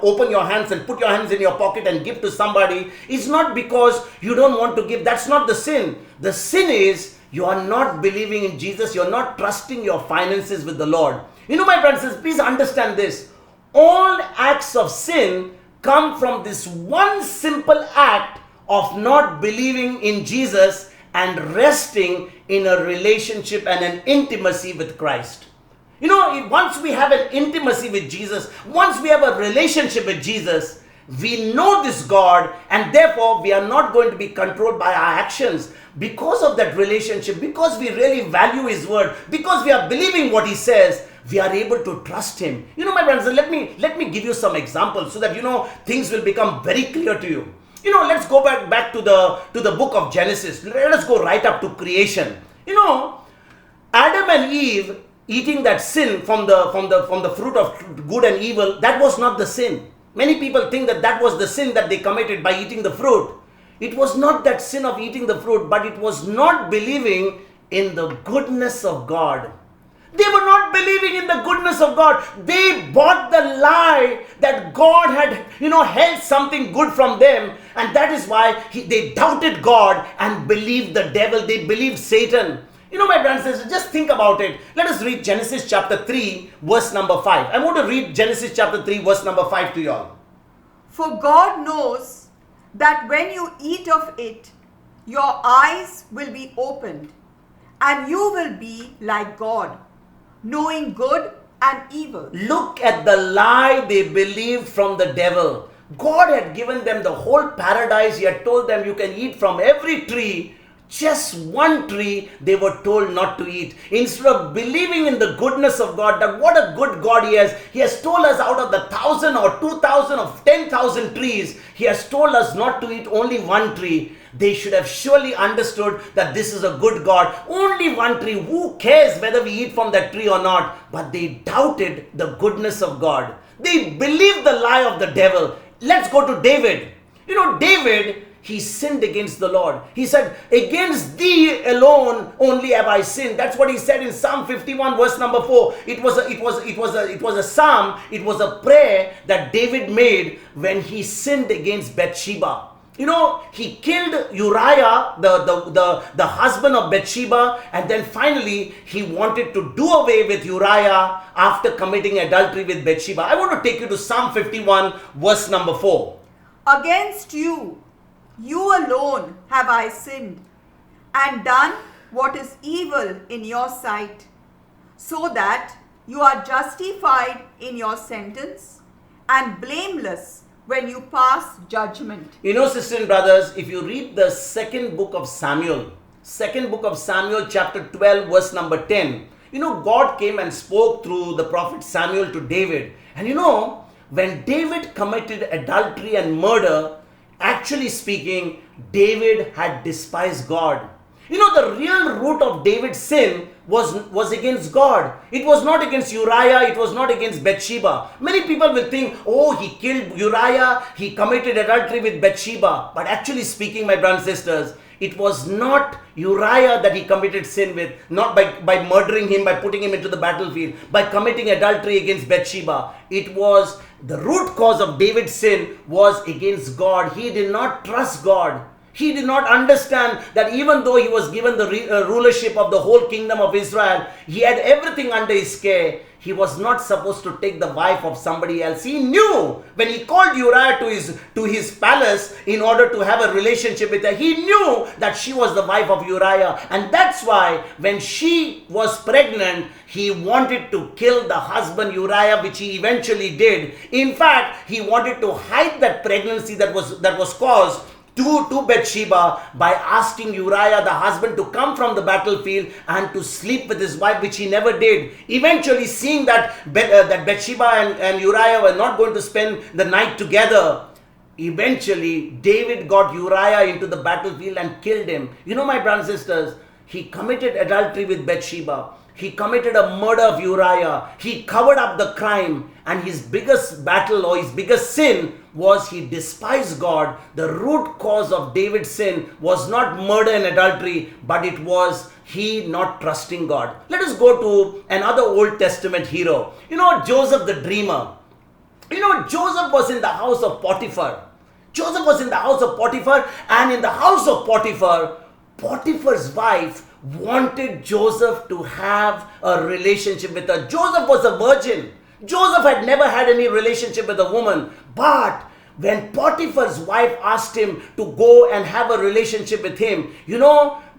open your hands and put your hands in your pocket and give to somebody is not because you don't want to give. That's not the sin. The sin is you are not believing in Jesus. You're not trusting your finances with the Lord. My brothers, please understand this. All acts of sin come from this one simple act of not believing in Jesus and resting in a relationship and an intimacy with Christ. Once we have an intimacy with Jesus, once we have a relationship with Jesus, we know this God, and therefore we are not going to be controlled by our actions. Because of that relationship, because we really value His word, because we are believing what He says, we are able to trust Him. My friends, let me give you some examples so that things will become very clear to you. Let's go back to the book of Genesis. Let us go right up to creation. Adam and Eve eating that sin from the fruit of good and evil, that was not the sin. Many people think that was the sin that they committed by eating the fruit. It was not that sin of eating the fruit, but it was not believing in the goodness of God. They were not believing in the goodness of God. They bought the lie that God had, held something good from them. And that is why they doubted God and believed the devil. They believed Satan. My brothers and sisters, just think about it. Let us read Genesis chapter 3, verse number 5. I want to read Genesis chapter 3, verse number 5 to you all. For God knows that when you eat of it, your eyes will be opened, and you will be like God, knowing good and evil. Look at the lie they believed from the devil. God had given them the whole paradise. He had told them you can eat from every tree. Just one tree they were told not to eat. Instead of believing in the goodness of God, that what a good God He has told us out of the 1,000 or 2,000 or 10,000 trees, He has told us not to eat only one tree. They should have surely understood that this is a good God. Only one tree. Who cares whether we eat from that tree or not? But they doubted the goodness of God. They believed the lie of the devil. Let's go to David. David, he sinned against the Lord. He said, against thee alone only have I sinned. That's what he said in Psalm 51 verse number 4. It was a psalm. It was a prayer that David made when he sinned against Bathsheba. He killed Uriah, the husband of Bathsheba, and then finally he wanted to do away with Uriah after committing adultery with Bathsheba. I want to take you to Psalm 51 verse number 4. Against you alone have I sinned, and done what is evil in your sight, so that you are justified in your sentence and blameless when you pass judgment. Sisters and brothers, if you read the second book of Samuel chapter 12 verse number 10, God came and spoke through the prophet Samuel to David. And when David committed adultery and murder, actually speaking, David had despised God. The real root of David's sin was against God. It was not against Uriah. It was not against Bathsheba. Many people will think, oh, he killed Uriah. He committed adultery with Bathsheba. But actually speaking, my brothers and sisters, it was not Uriah that he committed sin with, not by murdering him, by putting him into the battlefield, by committing adultery against Bathsheba. It was the root cause of David's sin was against God. He did not trust God. He did not understand that even though he was given the rulership of the whole kingdom of Israel, he had everything under his care. He was not supposed to take the wife of somebody else. He knew when he called Uriah to his palace in order to have a relationship with her, he knew that she was the wife of Uriah. And that's why when she was pregnant, he wanted to kill the husband Uriah, which he eventually did. In fact, he wanted to hide that pregnancy that was caused to Bathsheba by asking Uriah, the husband, to come from the battlefield and to sleep with his wife, which he never did. Eventually, seeing that Bathsheba and Uriah were not going to spend the night together, eventually David got Uriah into the battlefield and killed him. My brothers and sisters, he committed adultery with Bathsheba. He committed a murder of Uriah. He covered up the crime. And his biggest battle or his biggest sin was he despised God. The root cause of David's sin was not murder and adultery, but it was he not trusting God. Let us go to another Old Testament hero. Joseph the dreamer. Joseph was in the house of Potiphar. Joseph was in the house of Potiphar, and in the house of Potiphar, Potiphar's wife wanted Joseph to have a relationship with her. Joseph was a virgin. Joseph had never had any relationship with a woman. But when Potiphar's wife asked him to go and have a relationship with him,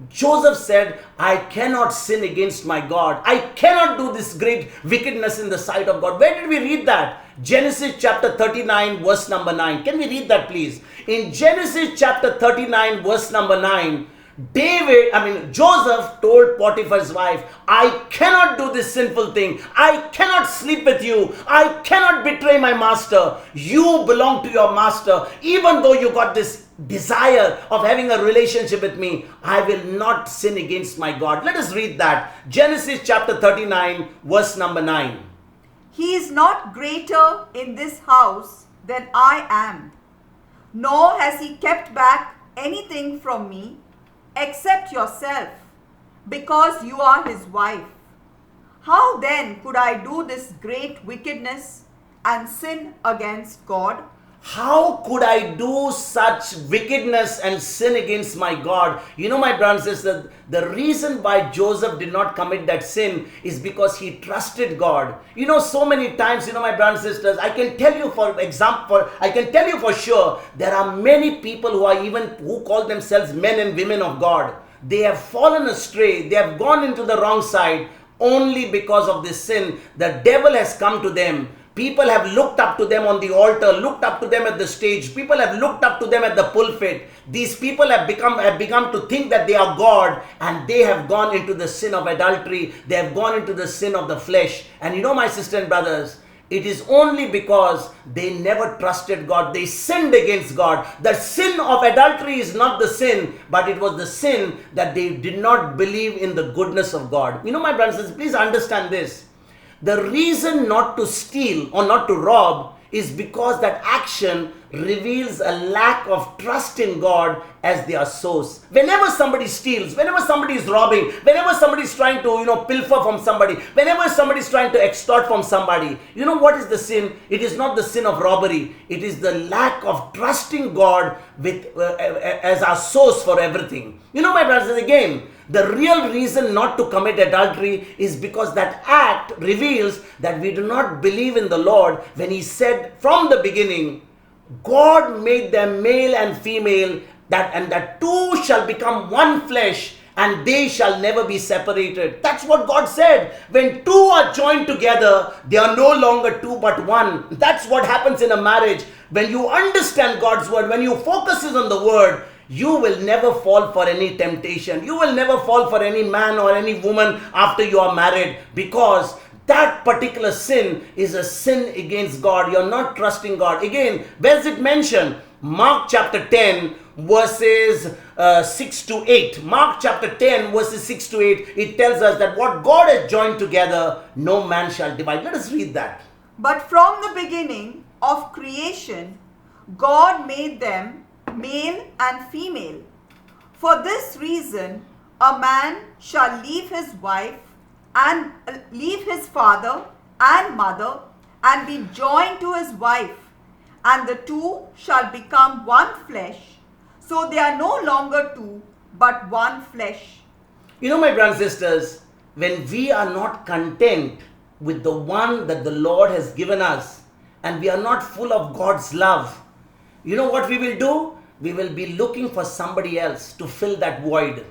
Joseph said, I cannot sin against my God. I cannot do this great wickedness in the sight of God. Where did we read that? Genesis chapter 39 verse number 9. Can we read that please? In Genesis chapter 39 verse number 9, Joseph told Potiphar's wife, I cannot do this sinful thing. I cannot sleep with you. I cannot betray my master. You belong to your master. Even though you got this desire of having a relationship with me, I will not sin against my God. Let us read that. Genesis chapter 39 verse number 9. He is not greater in this house than I am, nor has he kept back anything from me except yourself, because you are his wife. How then could I do this great wickedness and sin against God? How could I do such wickedness and sin against my God? My brothers and sisters, the reason why Joseph did not commit that sin is because he trusted God. So many times, my brothers and sisters, I can tell you for sure, there are many people who call themselves men and women of God. They have fallen astray. They have gone into the wrong side only because of this sin. The devil has come to them. People have looked up to them on the altar, looked up to them at the stage. People have looked up to them at the pulpit. These people have begun to think that they are God, and they have gone into the sin of adultery. They have gone into the sin of the flesh. And my sister and brothers, it is only because they never trusted God. They sinned against God. The sin of adultery is not the sin, but it was the sin that they did not believe in the goodness of God. My brothers and sisters, please understand this. The reason not to steal or not to rob is because that action reveals a lack of trust in God as their source. Whenever somebody steals, whenever somebody is robbing, whenever somebody is trying to pilfer from somebody, whenever somebody is trying to extort from somebody, what is the sin? It is not the sin of robbery. It is the lack of trusting God as our source for everything. My brothers, again, the real reason not to commit adultery is because that act reveals that we do not believe in the Lord when He said from the beginning, God made them male and female, that two shall become one flesh, and they shall never be separated. That's what God said. When two are joined together, they are no longer two but one. That's what happens in a marriage. When you understand God's word, when you focus on the word, you will never fall for any temptation. You will never fall for any man or any woman after you are married, because that particular sin is a sin against God. You're not trusting God. Again, where is it mentioned? Mark chapter 10 verses 6 to 8. Mark chapter 10 verses 6 to 8. It tells us that what God has joined together, no man shall divide. Let us read that. But from the beginning of creation, God made them male and female. For this reason, a man shall leave his wife and leave his father and mother and be joined to his wife, and the two shall become one flesh. So they are no longer two, but one flesh. My brothers and sisters, when we are not content with the one that the Lord has given us, and we are not full of God's love, what we will do? We will be looking for somebody else to fill that void.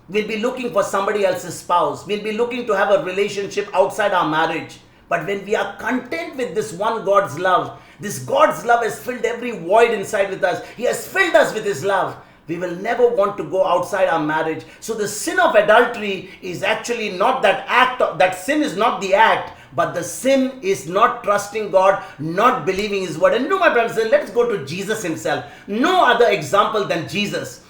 We'll be looking for somebody else's spouse. We'll be looking to have a relationship outside our marriage. But when we are content with this one God's love, this God's love has filled every void inside with us. He has filled us with His love. We will never want to go outside our marriage. So the sin of adultery is actually not that act. That sin is not the act, but the sin is not trusting God, not believing His word. And my brothers, let's go to Jesus Himself. No other example than Jesus.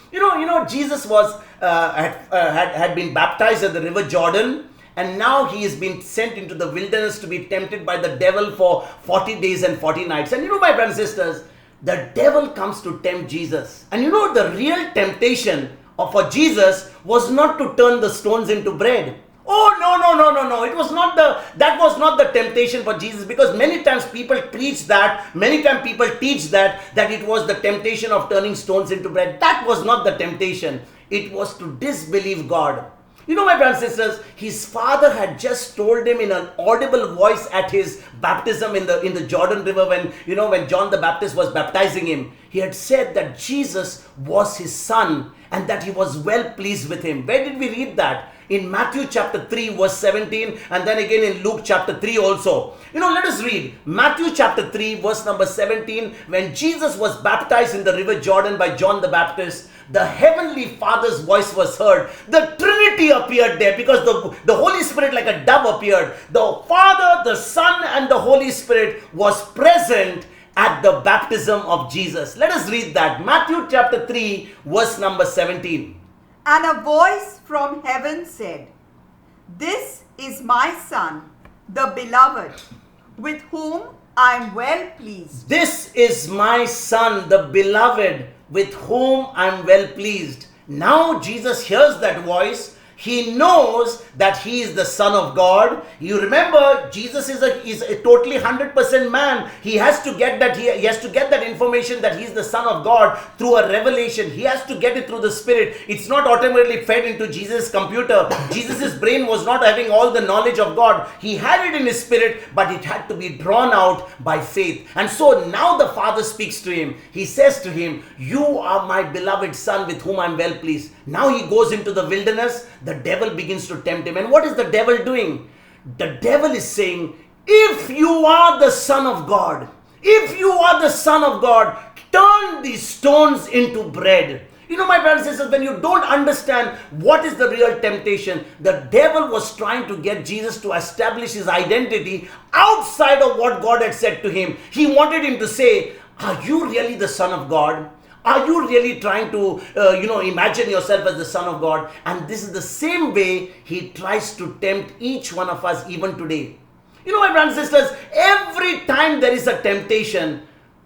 Jesus was had been baptized at the river Jordan, and now he has been sent into the wilderness to be tempted by the devil for 40 days and 40 nights. And my brothers and sisters, the devil comes to tempt Jesus. And the real temptation for Jesus was not to turn the stones into bread. Oh, no. That was not the temptation for Jesus, because many times people preach that, many times people teach that it was the temptation of turning stones into bread. That was not the temptation. It was to disbelieve God. You know, my brothers and sisters, his father had just told him in an audible voice at his baptism in the Jordan River, when John the Baptist was baptizing him. He had said that Jesus was his son and that he was well pleased with him. Where did we read that? In Matthew chapter 3 verse 17, and then again in Luke chapter 3 also. Let us read Matthew chapter 3 verse number 17. When Jesus was baptized in the river Jordan by John the Baptist, the heavenly Father's voice was heard. The Trinity appeared there, because the Holy Spirit like a dove appeared. The Father, the Son, and the Holy Spirit was present at the baptism of Jesus. Let us read that. Matthew chapter 3 verse number 17. And a voice from heaven said, "This is my Son, the beloved, with whom I am well pleased." This is my Son, the beloved, with whom I am well pleased. Now Jesus hears that voice. He knows that he is the Son of God. You remember, Jesus is a totally 100% man. He has to get that. He has to get that information that he is the Son of God through a revelation. He has to get it through the Spirit. It's not automatically fed into Jesus' computer. Jesus' brain was not having all the knowledge of God. He had it in his spirit, but it had to be drawn out by faith. And so now the Father speaks to him. He says to him, "You are my beloved Son, with whom I am well pleased." Now he goes into the wilderness. The devil begins to tempt him. And what is the devil doing? The devil is saying, "If you are the Son of God, if you are the Son of God, turn these stones into bread." My brothers and sisters, when you don't understand what is the real temptation, the devil was trying to get Jesus to establish his identity outside of what God had said to him. He wanted him to say, "Are you really the Son of God? Are you really trying to, imagine yourself as the Son of God?" And this is the same way he tries to tempt each one of us even today. My brothers and sisters, every time there is a temptation,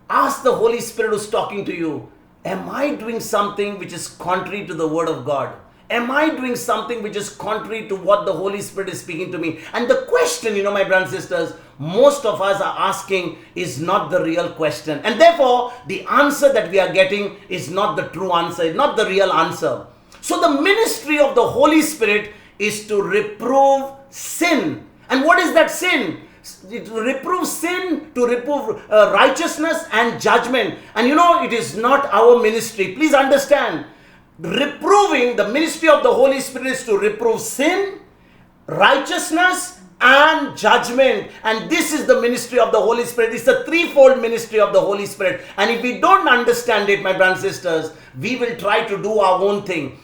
ask the Holy Spirit who's talking to you, am I doing something which is contrary to the Word of God? Am I doing something which is contrary to what the Holy Spirit is speaking to me? And the question, my brothers and sisters, most of us are asking is not the real question. And therefore, the answer that we are getting is not the true answer, not the real answer. So the ministry of the Holy Spirit is to reprove sin. And what is that sin? To reprove sin, to reprove righteousness and judgment. And it is not our ministry. Please understand. Reproving, the ministry of the Holy Spirit is to reprove sin, righteousness, and judgment. And this is the ministry of the Holy Spirit. It's a threefold ministry of the Holy Spirit. And if we don't understand it, my brothers and sisters, we will try to do our own thing.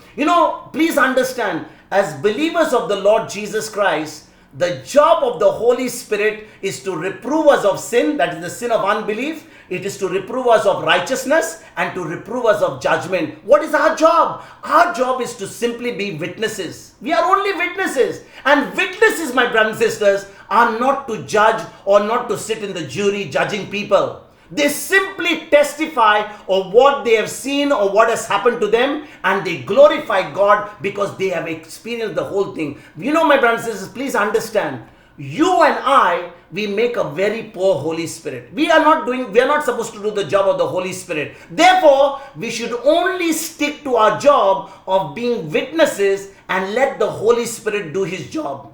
Please understand, as believers of the Lord Jesus Christ, the job of the Holy Spirit is to reprove us of sin, that is the sin of unbelief. It is to reprove us of righteousness and to reprove us of judgment. What is our job? Our job is to simply be witnesses. We are only witnesses. And witnesses, my brothers and sisters, are not to judge or not to sit in the jury judging people. They simply testify of what they have seen or what has happened to them, and they glorify God because they have experienced the whole thing. My brothers and sisters, please understand. You and I, we make a very poor Holy Spirit. We are not supposed to do the job of the Holy Spirit. Therefore, we should only stick to our job of being witnesses and let the Holy Spirit do his job.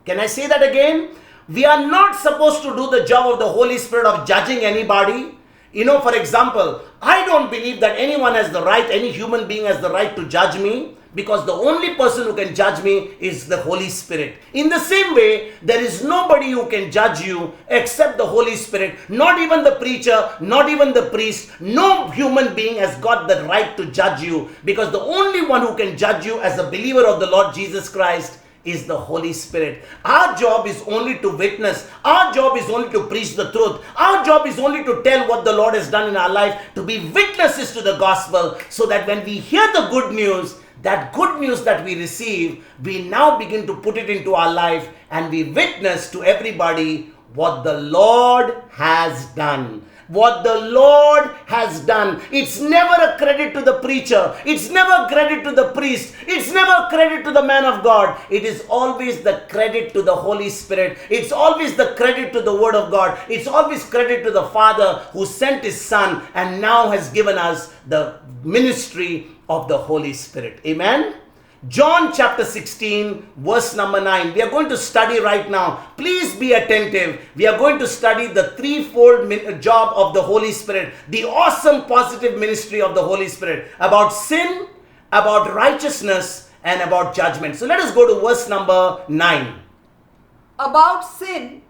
Can I say that again? We are not supposed to do the job of the Holy Spirit of judging anybody. For example, I don't believe that anyone has the right, any human being has the right to judge me, because the only person who can judge me is the Holy Spirit. In the same way, there is nobody who can judge you except the Holy Spirit. Not even the preacher, not even the priest. No human being has got the right to judge you, because the only one who can judge you as a believer of the Lord Jesus Christ is the Holy Spirit. Our job is only to witness. Our job is only to preach the truth. Our job is only to tell what the Lord has done in our life, to be witnesses to the gospel, so that when we hear the good news, that good news that we receive, we now begin to put it into our life and we witness to everybody what the Lord has done. What the Lord has done. It's never a credit to the preacher. It's never credit to the priest. It's never credit to the man of God. It is always the credit to the Holy Spirit. It's always the credit to the Word of God. It's always credit to the Father who sent his Son and now has given us the ministry of the Holy Spirit. Amen? John chapter 16, verse number 9. We are going to study right now. Please be attentive. We are going to study the threefold job of the Holy Spirit, the awesome positive ministry of the Holy Spirit, about sin, about righteousness, and about judgment. So let us go to verse number 9. About sin,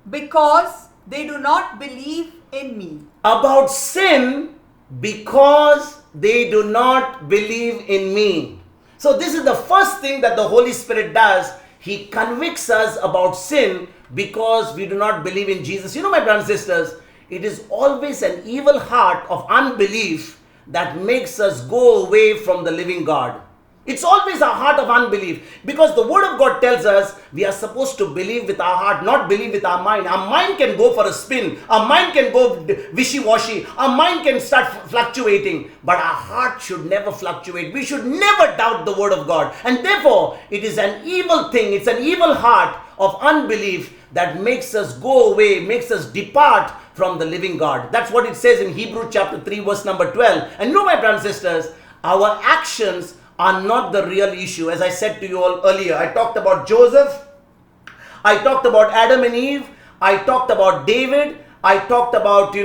because they do not believe in me. About sin, because they do not believe in me. So this is the first thing that the Holy Spirit does. He convicts us about sin because we do not believe in Jesus. You know, my brothers and sisters, it is always an evil heart of unbelief that makes us go away from the living God. It's always a heart of unbelief, because the Word of God tells us we are supposed to believe with our heart, not believe with our mind. Our mind can go for a spin. Our mind can go wishy-washy. Our mind can start fluctuating. But our heart should never fluctuate. We should never doubt the Word of God. And therefore, it is an evil thing. It's an evil heart of unbelief that makes us go away, makes us depart from the living God. That's what it says in Hebrews chapter 3, verse number 12. And know, my brothers and sisters, our actions are not the real issue. As I said to you all earlier, I talked about Joseph, I talked about Adam and Eve, I talked about David, I talked about,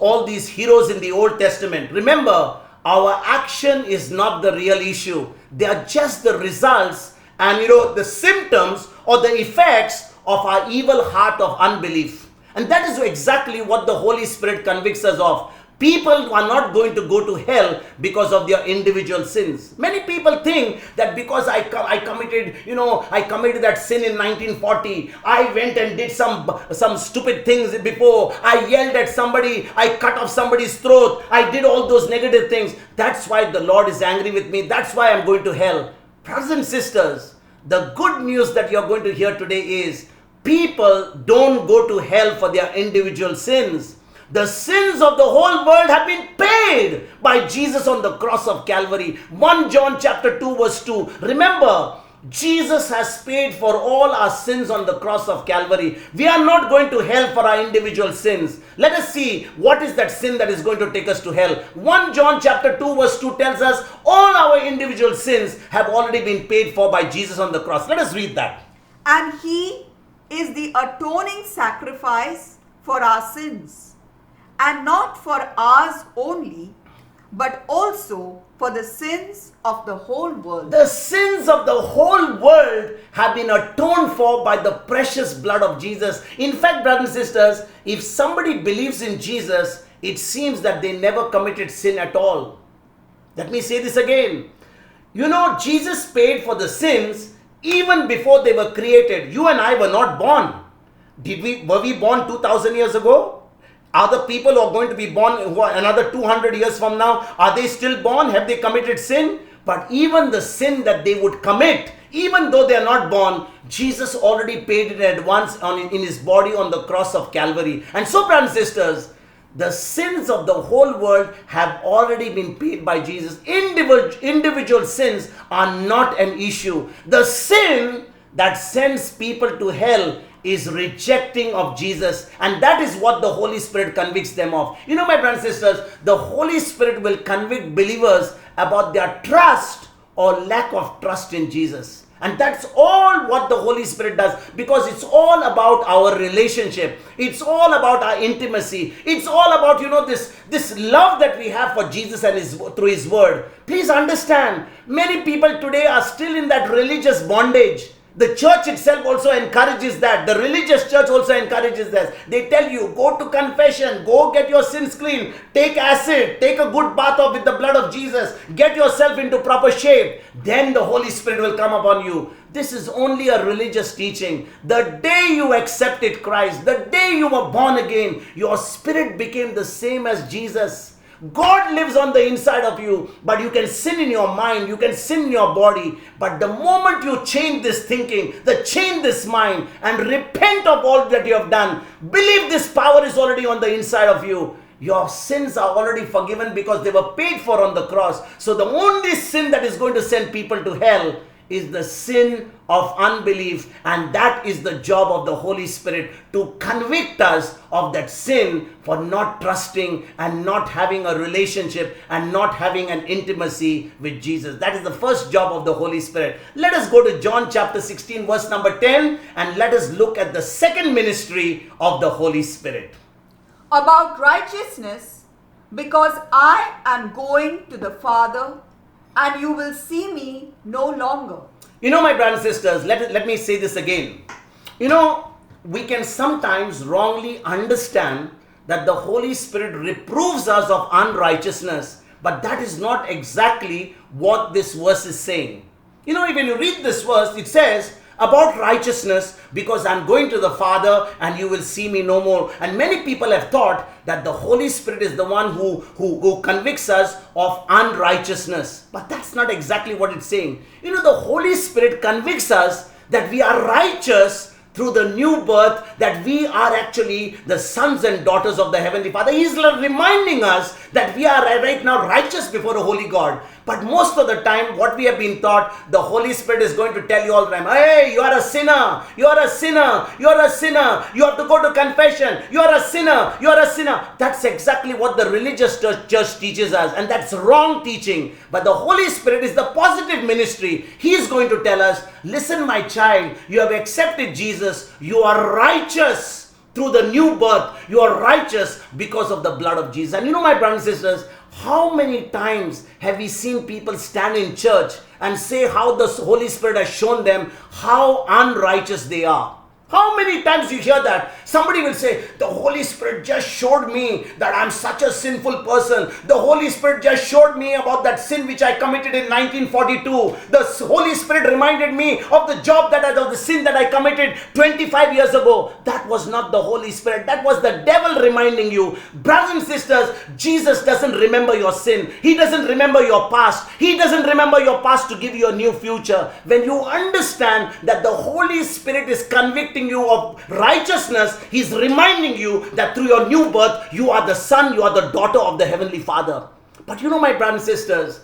all these heroes in the Old Testament. Remember, our action is not the real issue. They are just the results and, the symptoms or the effects of our evil heart of unbelief. And that is exactly what the Holy Spirit convicts us of. People are not going to go to hell because of their individual sins. Many people think that because I committed that sin in 1940, I went and did some stupid things before, I yelled at somebody, I cut off somebody's throat, I did all those negative things. That's why the Lord is angry with me. That's why I'm going to hell. Brothers and sisters, the good news that you're going to hear today is people don't go to hell for their individual sins. The sins of the whole world have been paid by Jesus on the cross of Calvary. 1 John chapter 2 verse 2. Remember, Jesus has paid for all our sins on the cross of Calvary. We are not going to hell for our individual sins. Let us see what is that sin that is going to take us to hell. 1 John chapter 2 verse 2 tells us all our individual sins have already been paid for by Jesus on the cross. Let us read that. And He is the atoning sacrifice for our sins. And not for ours only, but also for the sins of the whole world. The sins of the whole world have been atoned for by the precious blood of Jesus. In fact, brothers and sisters, if somebody believes in Jesus, it seems that they never committed sin at all. Let me say this again. Jesus paid for the sins even before they were created. You and I were not born. Were we born 2,000 years ago? Other people who are going to be born another 200 years from now, are they still born? Have they committed sin? But even the sin that they would commit, even though they are not born, Jesus already paid it at once in his body on the cross of Calvary. And so, brothers and sisters, the sins of the whole world have already been paid by Jesus. Individual sins are not an issue. The sin that sends people to hell is rejecting of Jesus, and that is what the Holy Spirit convicts them of. My brothers and sisters, the Holy Spirit will convict believers about their trust or lack of trust in Jesus. And that's all what the Holy Spirit does, because it's all about our relationship. It's all about our intimacy. It's all about, this love that we have for Jesus and through His Word. Please understand, many people today are still in that religious bondage. The church itself also encourages that. The religious church also encourages that. They tell you, go to confession, go get your sins clean, take acid, take a good bath with the blood of Jesus, get yourself into proper shape. Then the Holy Spirit will come upon you. This is only a religious teaching. The day you accepted Christ, the day you were born again, your spirit became the same as Jesus. God lives on the inside of you, but you can sin in your mind, you can sin in your body. But the moment you change this thinking, change this mind and repent of all that you have done, believe this power is already on the inside of you. Your sins are already forgiven because they were paid for on the cross. So the only sin that is going to send people to hell is the sin of unbelief, and that is the job of the Holy Spirit, to convict us of that sin for not trusting and not having a relationship and not having an intimacy with Jesus. That is the first job of the Holy Spirit. Let us go to John chapter 16 verse number 10 and let us look at the second ministry of the Holy Spirit. About righteousness, because I am going to the Father, and you will see me no longer. You know, my brothers and sisters, let me say this again. You know, we can sometimes wrongly understand that the Holy Spirit reproves us of unrighteousness, but that is not exactly what this verse is saying. You know, when you read this verse, it says about righteousness, because I'm going to the Father and you will see me no more. And many people have thought that the Holy Spirit is the one who convicts us of unrighteousness. But that's not exactly what it's saying. You know, the Holy Spirit convicts us that we are righteous through the new birth, that we are actually the sons and daughters of the Heavenly Father. He's reminding us that we are right now righteous before a holy God. But most of the time, what we have been taught, the Holy Spirit is going to tell you all the time, hey, you are a sinner, you are a sinner, you are a sinner, you have to go to confession, you are a sinner, you are a sinner. That's exactly what the religious church teaches us, and that's wrong teaching. But the Holy Spirit is the positive ministry. He is going to tell us, listen, my child, you have accepted Jesus, you are righteous through the new birth, you are righteous because of the blood of Jesus. And you know, my brothers and sisters, how many times have we seen people stand in church and say how the Holy Spirit has shown them how unrighteous they are? How many times you hear that? Somebody will say, the Holy Spirit just showed me that I'm such a sinful person. The Holy Spirit just showed me about that sin which I committed in 1942. The Holy Spirit reminded me of the sin that I committed 25 years ago. That was not the Holy Spirit. That was the devil reminding you. Brothers and sisters, Jesus doesn't remember your sin. He doesn't remember your past. He doesn't remember your past to give you a new future. When you understand that the Holy Spirit is convicting you of righteousness, He's reminding you that through your new birth, you are the son, you are the daughter of the Heavenly Father. But you know, my brothers and sisters,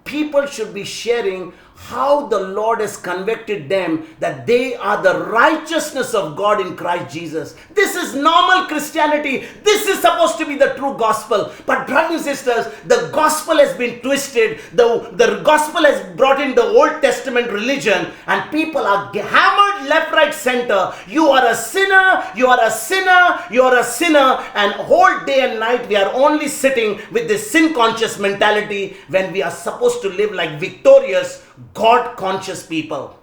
people should be sharing how the Lord has convicted them that they are the righteousness of God in Christ Jesus. This is normal Christianity. This is supposed to be the true gospel. But brothers and sisters, the gospel has been twisted. The gospel has brought in the Old Testament religion, and people are hammered left, right, center. You are a sinner, you are a sinner, you are a sinner, and whole day and night we are only sitting with this sin-conscious mentality when we are supposed to live like victorious, God-conscious people.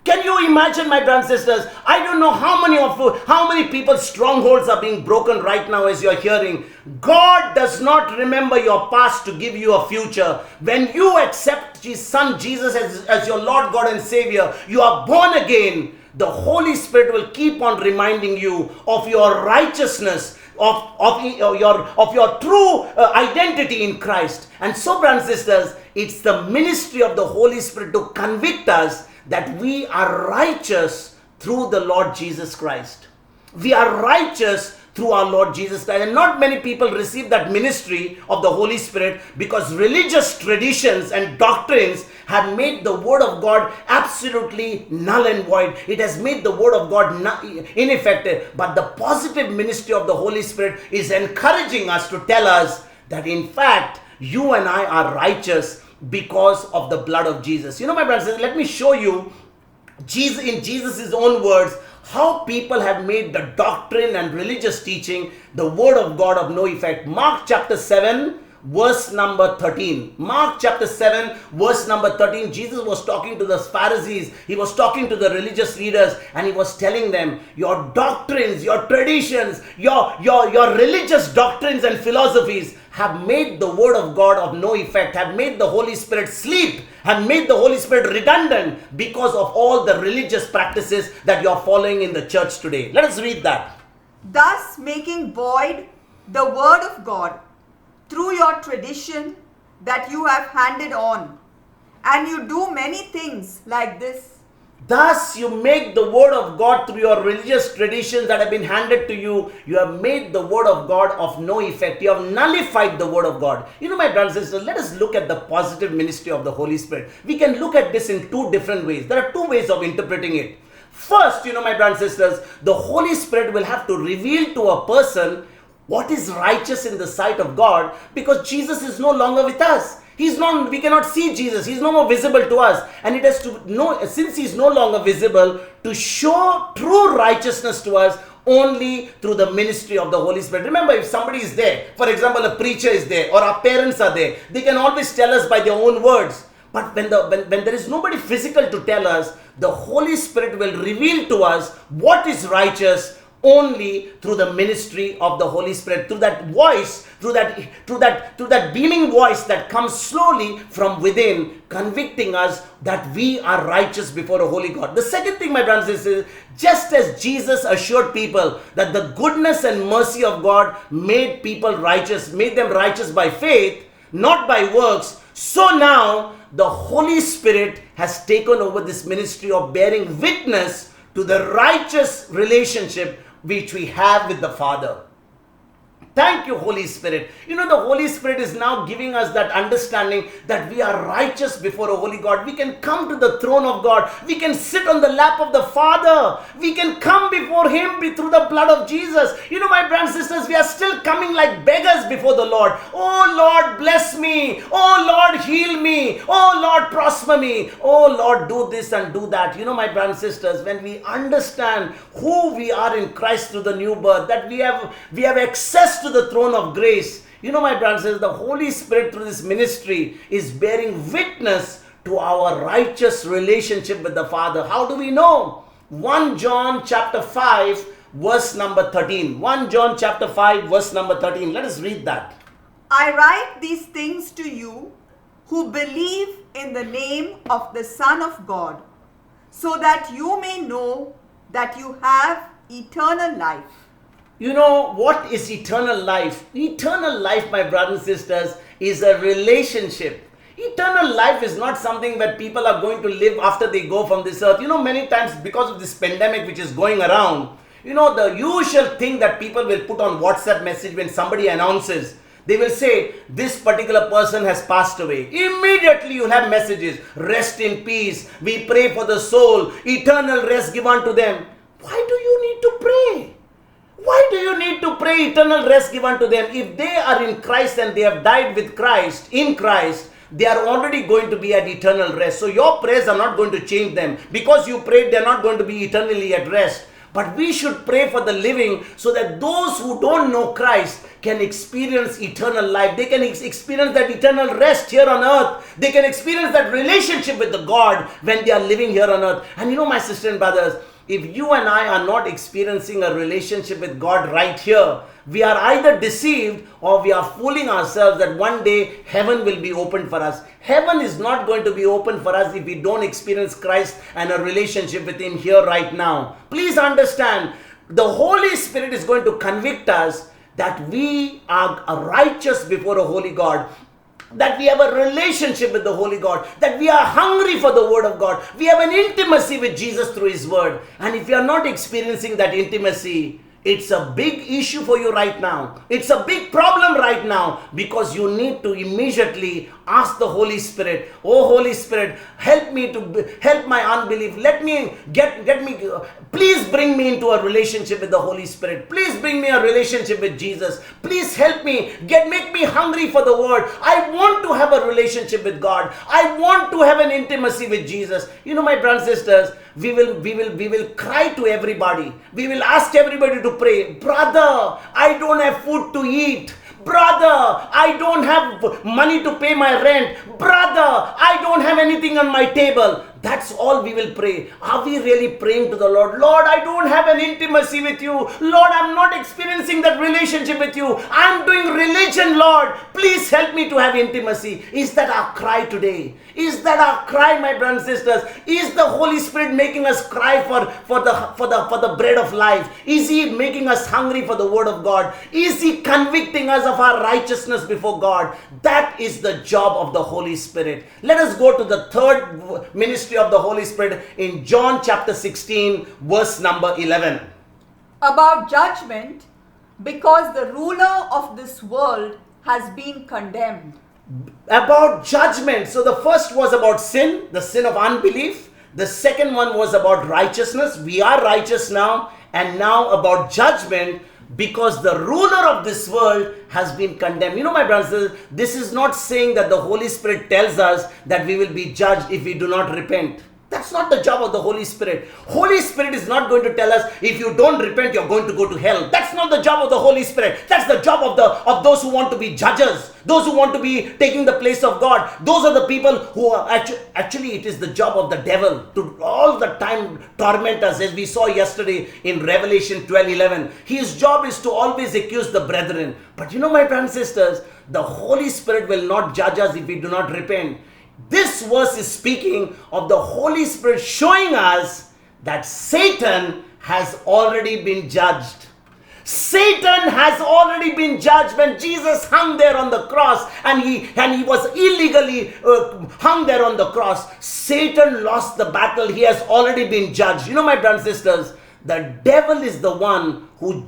Can you imagine, my brothers and sisters? I don't know how many people's strongholds are being broken right now as you're hearing. God does not remember your past to give you a future. When you accept His Son Jesus as your Lord, God and Savior, you are born again. The Holy Spirit will keep on reminding you of your righteousness, of your true identity in Christ. And so, brothers and sisters, it's the ministry of the Holy Spirit to convict us that we are righteous through the Lord Jesus Christ. We are righteous through our Lord Jesus Christ. And not many people receive that ministry of the Holy Spirit because religious traditions and doctrines have made the Word of God absolutely null and void. It has made the Word of God ineffective. But the positive ministry of the Holy Spirit is encouraging us to tell us that in fact, you and I are righteous because of the blood of Jesus. You know, my brothers, let me show you in Jesus' own words how people have made the doctrine and religious teaching, the Word of God, of no effect. Mark chapter 7 verse number 13. Mark chapter 7 verse number 13. Jesus was talking to the Pharisees. He was talking to the religious leaders, and He was telling them, your doctrines, your traditions, your religious doctrines and philosophies have made the Word of God of no effect, have made the Holy Spirit sleep, have made the Holy Spirit redundant because of all the religious practices that you are following in the church today. Let us read that. Thus making void the Word of God through your tradition that you have handed on. And you do many things like this. Thus you make the word of God through your religious traditions that have been handed to you. You have made the word of God of no effect. You have nullified the word of God. You know, my brothers and sisters, let us look at the positive ministry of the Holy Spirit. We can look at this in two different ways. There are two ways of interpreting it. First, you know, my brothers and sisters, the Holy Spirit will have to reveal to a person what is righteous in the sight of God, because Jesus is no longer with us. We cannot see Jesus. He's no more visible to us. And it has to know, since he's no longer visible, to show true righteousness to us only through the ministry of the Holy Spirit. Remember, if somebody is there, for example, a preacher is there, or our parents are there, they can always tell us by their own words. But when there is nobody physical to tell us, the Holy Spirit will reveal to us what is righteous only through the ministry of the Holy Spirit, through that voice, through that beaming voice that comes slowly from within, convicting us that we are righteous before a holy God. The second thing, my brothers and sisters, just as Jesus assured people that the goodness and mercy of God made people righteous, made them righteous by faith, not by works, so now the Holy Spirit has taken over this ministry of bearing witness to the righteous relationship which we have with the Father. Thank you, Holy Spirit. You know, the Holy Spirit is now giving us that understanding that we are righteous before a holy God. We can come to the throne of God. We can sit on the lap of the Father. We can come before Him through the blood of Jesus. You know, my brothers and sisters, we are still coming like beggars before the Lord. Oh Lord, bless me. Oh Lord, heal me. Oh Lord, prosper me. Oh Lord, do this and do that. You know, my brothers and sisters, when we understand who we are in Christ through the new birth, that we have access to the throne of grace. You know, my brothers and sisters, the Holy Spirit through this ministry is bearing witness to our righteous relationship with the Father. How do we know? 1 John chapter 5 verse number 13. 1 John chapter 5 verse number 13. Let us read that. I write these things to you who believe in the name of the Son of God, so that you may know that you have eternal life. You know, what is eternal life? Eternal life, my brothers and sisters, is a relationship. Eternal life is not something that people are going to live after they go from this earth. You know, many times because of this pandemic which is going around, you know, the usual thing that people will put on WhatsApp message when somebody announces, they will say, this particular person has passed away. Immediately you'll have messages, rest in peace, we pray for the soul, eternal rest give unto them. Why do you need to pray? Why do you need to pray eternal rest give unto them? If they are in Christ and they have died with Christ, in Christ, they are already going to be at eternal rest. So your prayers are not going to change them. Because you prayed, they are not going to be eternally at rest. But we should pray for the living so that those who don't know Christ can experience eternal life. They can experience that eternal rest here on earth. They can experience that relationship with the God when they are living here on earth. And you know, my sisters and brothers, if you and I are not experiencing a relationship with God right here, we are either deceived or we are fooling ourselves that one day heaven will be opened for us. Heaven is not going to be open for us if we don't experience Christ and a relationship with Him here right now. Please understand, the Holy Spirit is going to convict us that we are righteous before a holy God, that we have a relationship with the Holy God, that we are hungry for the Word of God. We have an intimacy with Jesus through His Word. And if you are not experiencing that intimacy, it's a big issue for you right now. It's a big problem right now, because you need to immediately ask the Holy Spirit, oh Holy Spirit, help me to help my unbelief. Let me please bring me into a relationship with the Holy Spirit. Please bring me a relationship with Jesus. Please help me, make me hungry for the Word. I want to have a relationship with God. I want to have an intimacy with Jesus. You know, my brothers and sisters, we will cry to everybody. We will ask everybody to pray. Brother, I don't have food to eat. Brother, I don't have money to pay my rent. Brother, I don't have anything on my table. That's all we will pray. Are we really praying to the Lord? Lord, I don't have an intimacy with you. Lord, I'm not experiencing that relationship with you. I'm doing religion, Lord. Please help me to have intimacy. Is that our cry today? Is that our cry, my brothers and sisters? Is the Holy Spirit making us cry for the bread of life? Is He making us hungry for the Word of God? Is He convicting us of our righteousness before God? That is the job of the Holy Spirit. Let us go to the third ministry ministry of the Holy Spirit in John chapter 16, verse number 11. About judgment, because the ruler of this world has been condemned. About judgment. So the first was about sin, the sin of unbelief. The second one was about righteousness. We are righteous now. And now about judgment, because the ruler of this world has been condemned. You know, my brothers, this is not saying that the Holy Spirit tells us that we will be judged if we do not repent. That's not the job of the Holy Spirit. Holy Spirit is not going to tell us if you don't repent, you're going to go to hell. That's not the job of the Holy Spirit. That's the job of those who want to be judges, those who want to be taking the place of God. Those are the people who are actually it is the job of the devil to all the time torment us, as we saw yesterday in Revelation 12:11. His job is to always accuse the brethren. But you know, my brothers and sisters, the Holy Spirit will not judge us if we do not repent. This verse is speaking of the Holy Spirit showing us that Satan has already been judged. Satan has already been judged when Jesus hung there on the cross and he was illegally hung there on the cross. Satan lost the battle. He has already been judged. You know, my brothers and sisters, the devil is the one who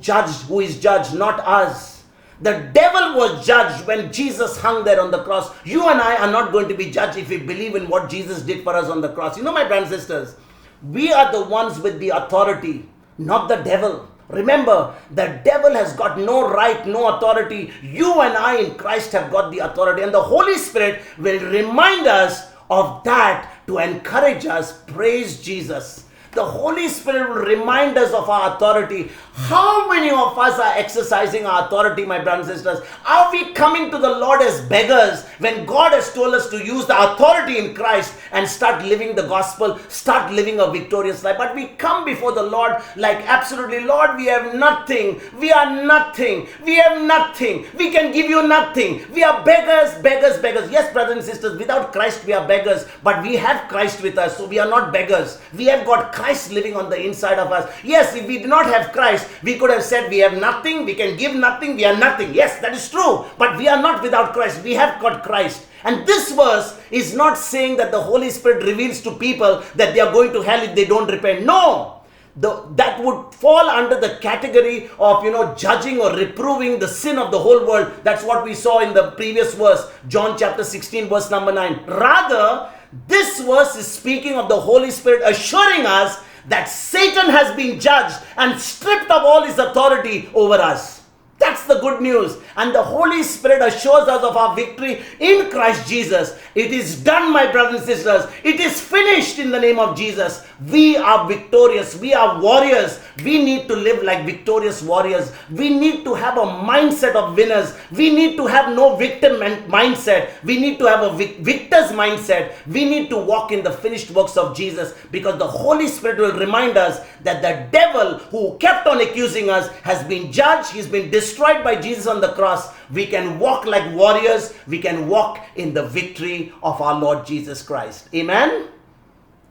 is judged, not us. The devil was judged when Jesus hung there on the cross. You and I are not going to be judged if we believe in what Jesus did for us on the cross. You know, my brothers and sisters, we are the ones with the authority, not the devil. Remember, the devil has got no right, no authority. You and I in Christ have got the authority. And the Holy Spirit will remind us of that to encourage us. Praise Jesus. The Holy Spirit will remind us of our authority. How many of us are exercising our authority, my brothers and sisters? Are we coming to the Lord as beggars when God has told us to use the authority in Christ and start living the gospel, start living a victorious life? But we come before the Lord like, absolutely, Lord, we have nothing. We are nothing. We have nothing. We can give you nothing. We are beggars, beggars, beggars. Yes, brothers and sisters, without Christ we are beggars, but we have Christ with us, so we are not beggars. We have got Christ living on the inside of us. Yes, if we did not have Christ, we could have said we have nothing, we can give nothing, we are nothing. Yes, that is true. But we are not without Christ. We have got Christ. And this verse is not saying that the Holy Spirit reveals to people that they are going to hell if they don't repent. No. That would fall under the category of, judging or reproving the sin of the whole world. That's what we saw in the previous verse, John chapter 16, verse number 9. Rather, this verse is speaking of the Holy Spirit assuring us that Satan has been judged and stripped of all his authority over us. That's the good news. And the Holy Spirit assures us of our victory in Christ Jesus. It is done, my brothers and sisters. It is finished in the name of Jesus. We are victorious. We are warriors. We need to live like victorious warriors. We need to have a mindset of winners. We need to have no victim mindset. We need to have a victor's mindset. We need to walk in the finished works of Jesus, because the Holy Spirit will remind us that the devil who kept on accusing us has been judged. He's been destroyed by Jesus on the cross. We can walk like warriors. We can walk in the victory of our Lord Jesus Christ. Amen.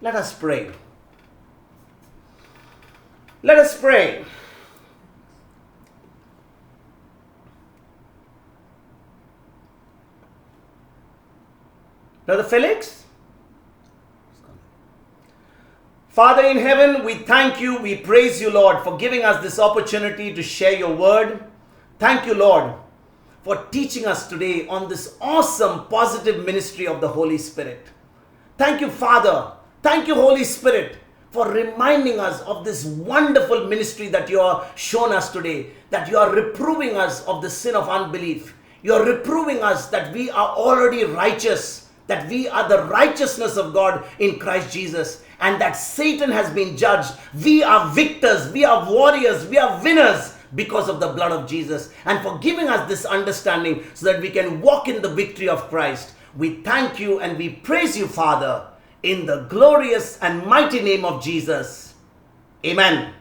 Let us pray. Let us pray. Brother Felix? Father in heaven, we thank you, we praise you, Lord, for giving us this opportunity to share your word. Thank you, Lord, for teaching us today on this awesome, positive ministry of the Holy Spirit. Thank you, Father. Thank you, Holy Spirit, for reminding us of this wonderful ministry that you have shown us today, that you are reproving us of the sin of unbelief. You are reproving us that we are already righteous, that we are the righteousness of God in Christ Jesus, and that Satan has been judged. We are victors, we are warriors, we are winners because of the blood of Jesus, and for giving us this understanding so that we can walk in the victory of Christ. We thank you and we praise you, Father, in the glorious and mighty name of Jesus. Amen.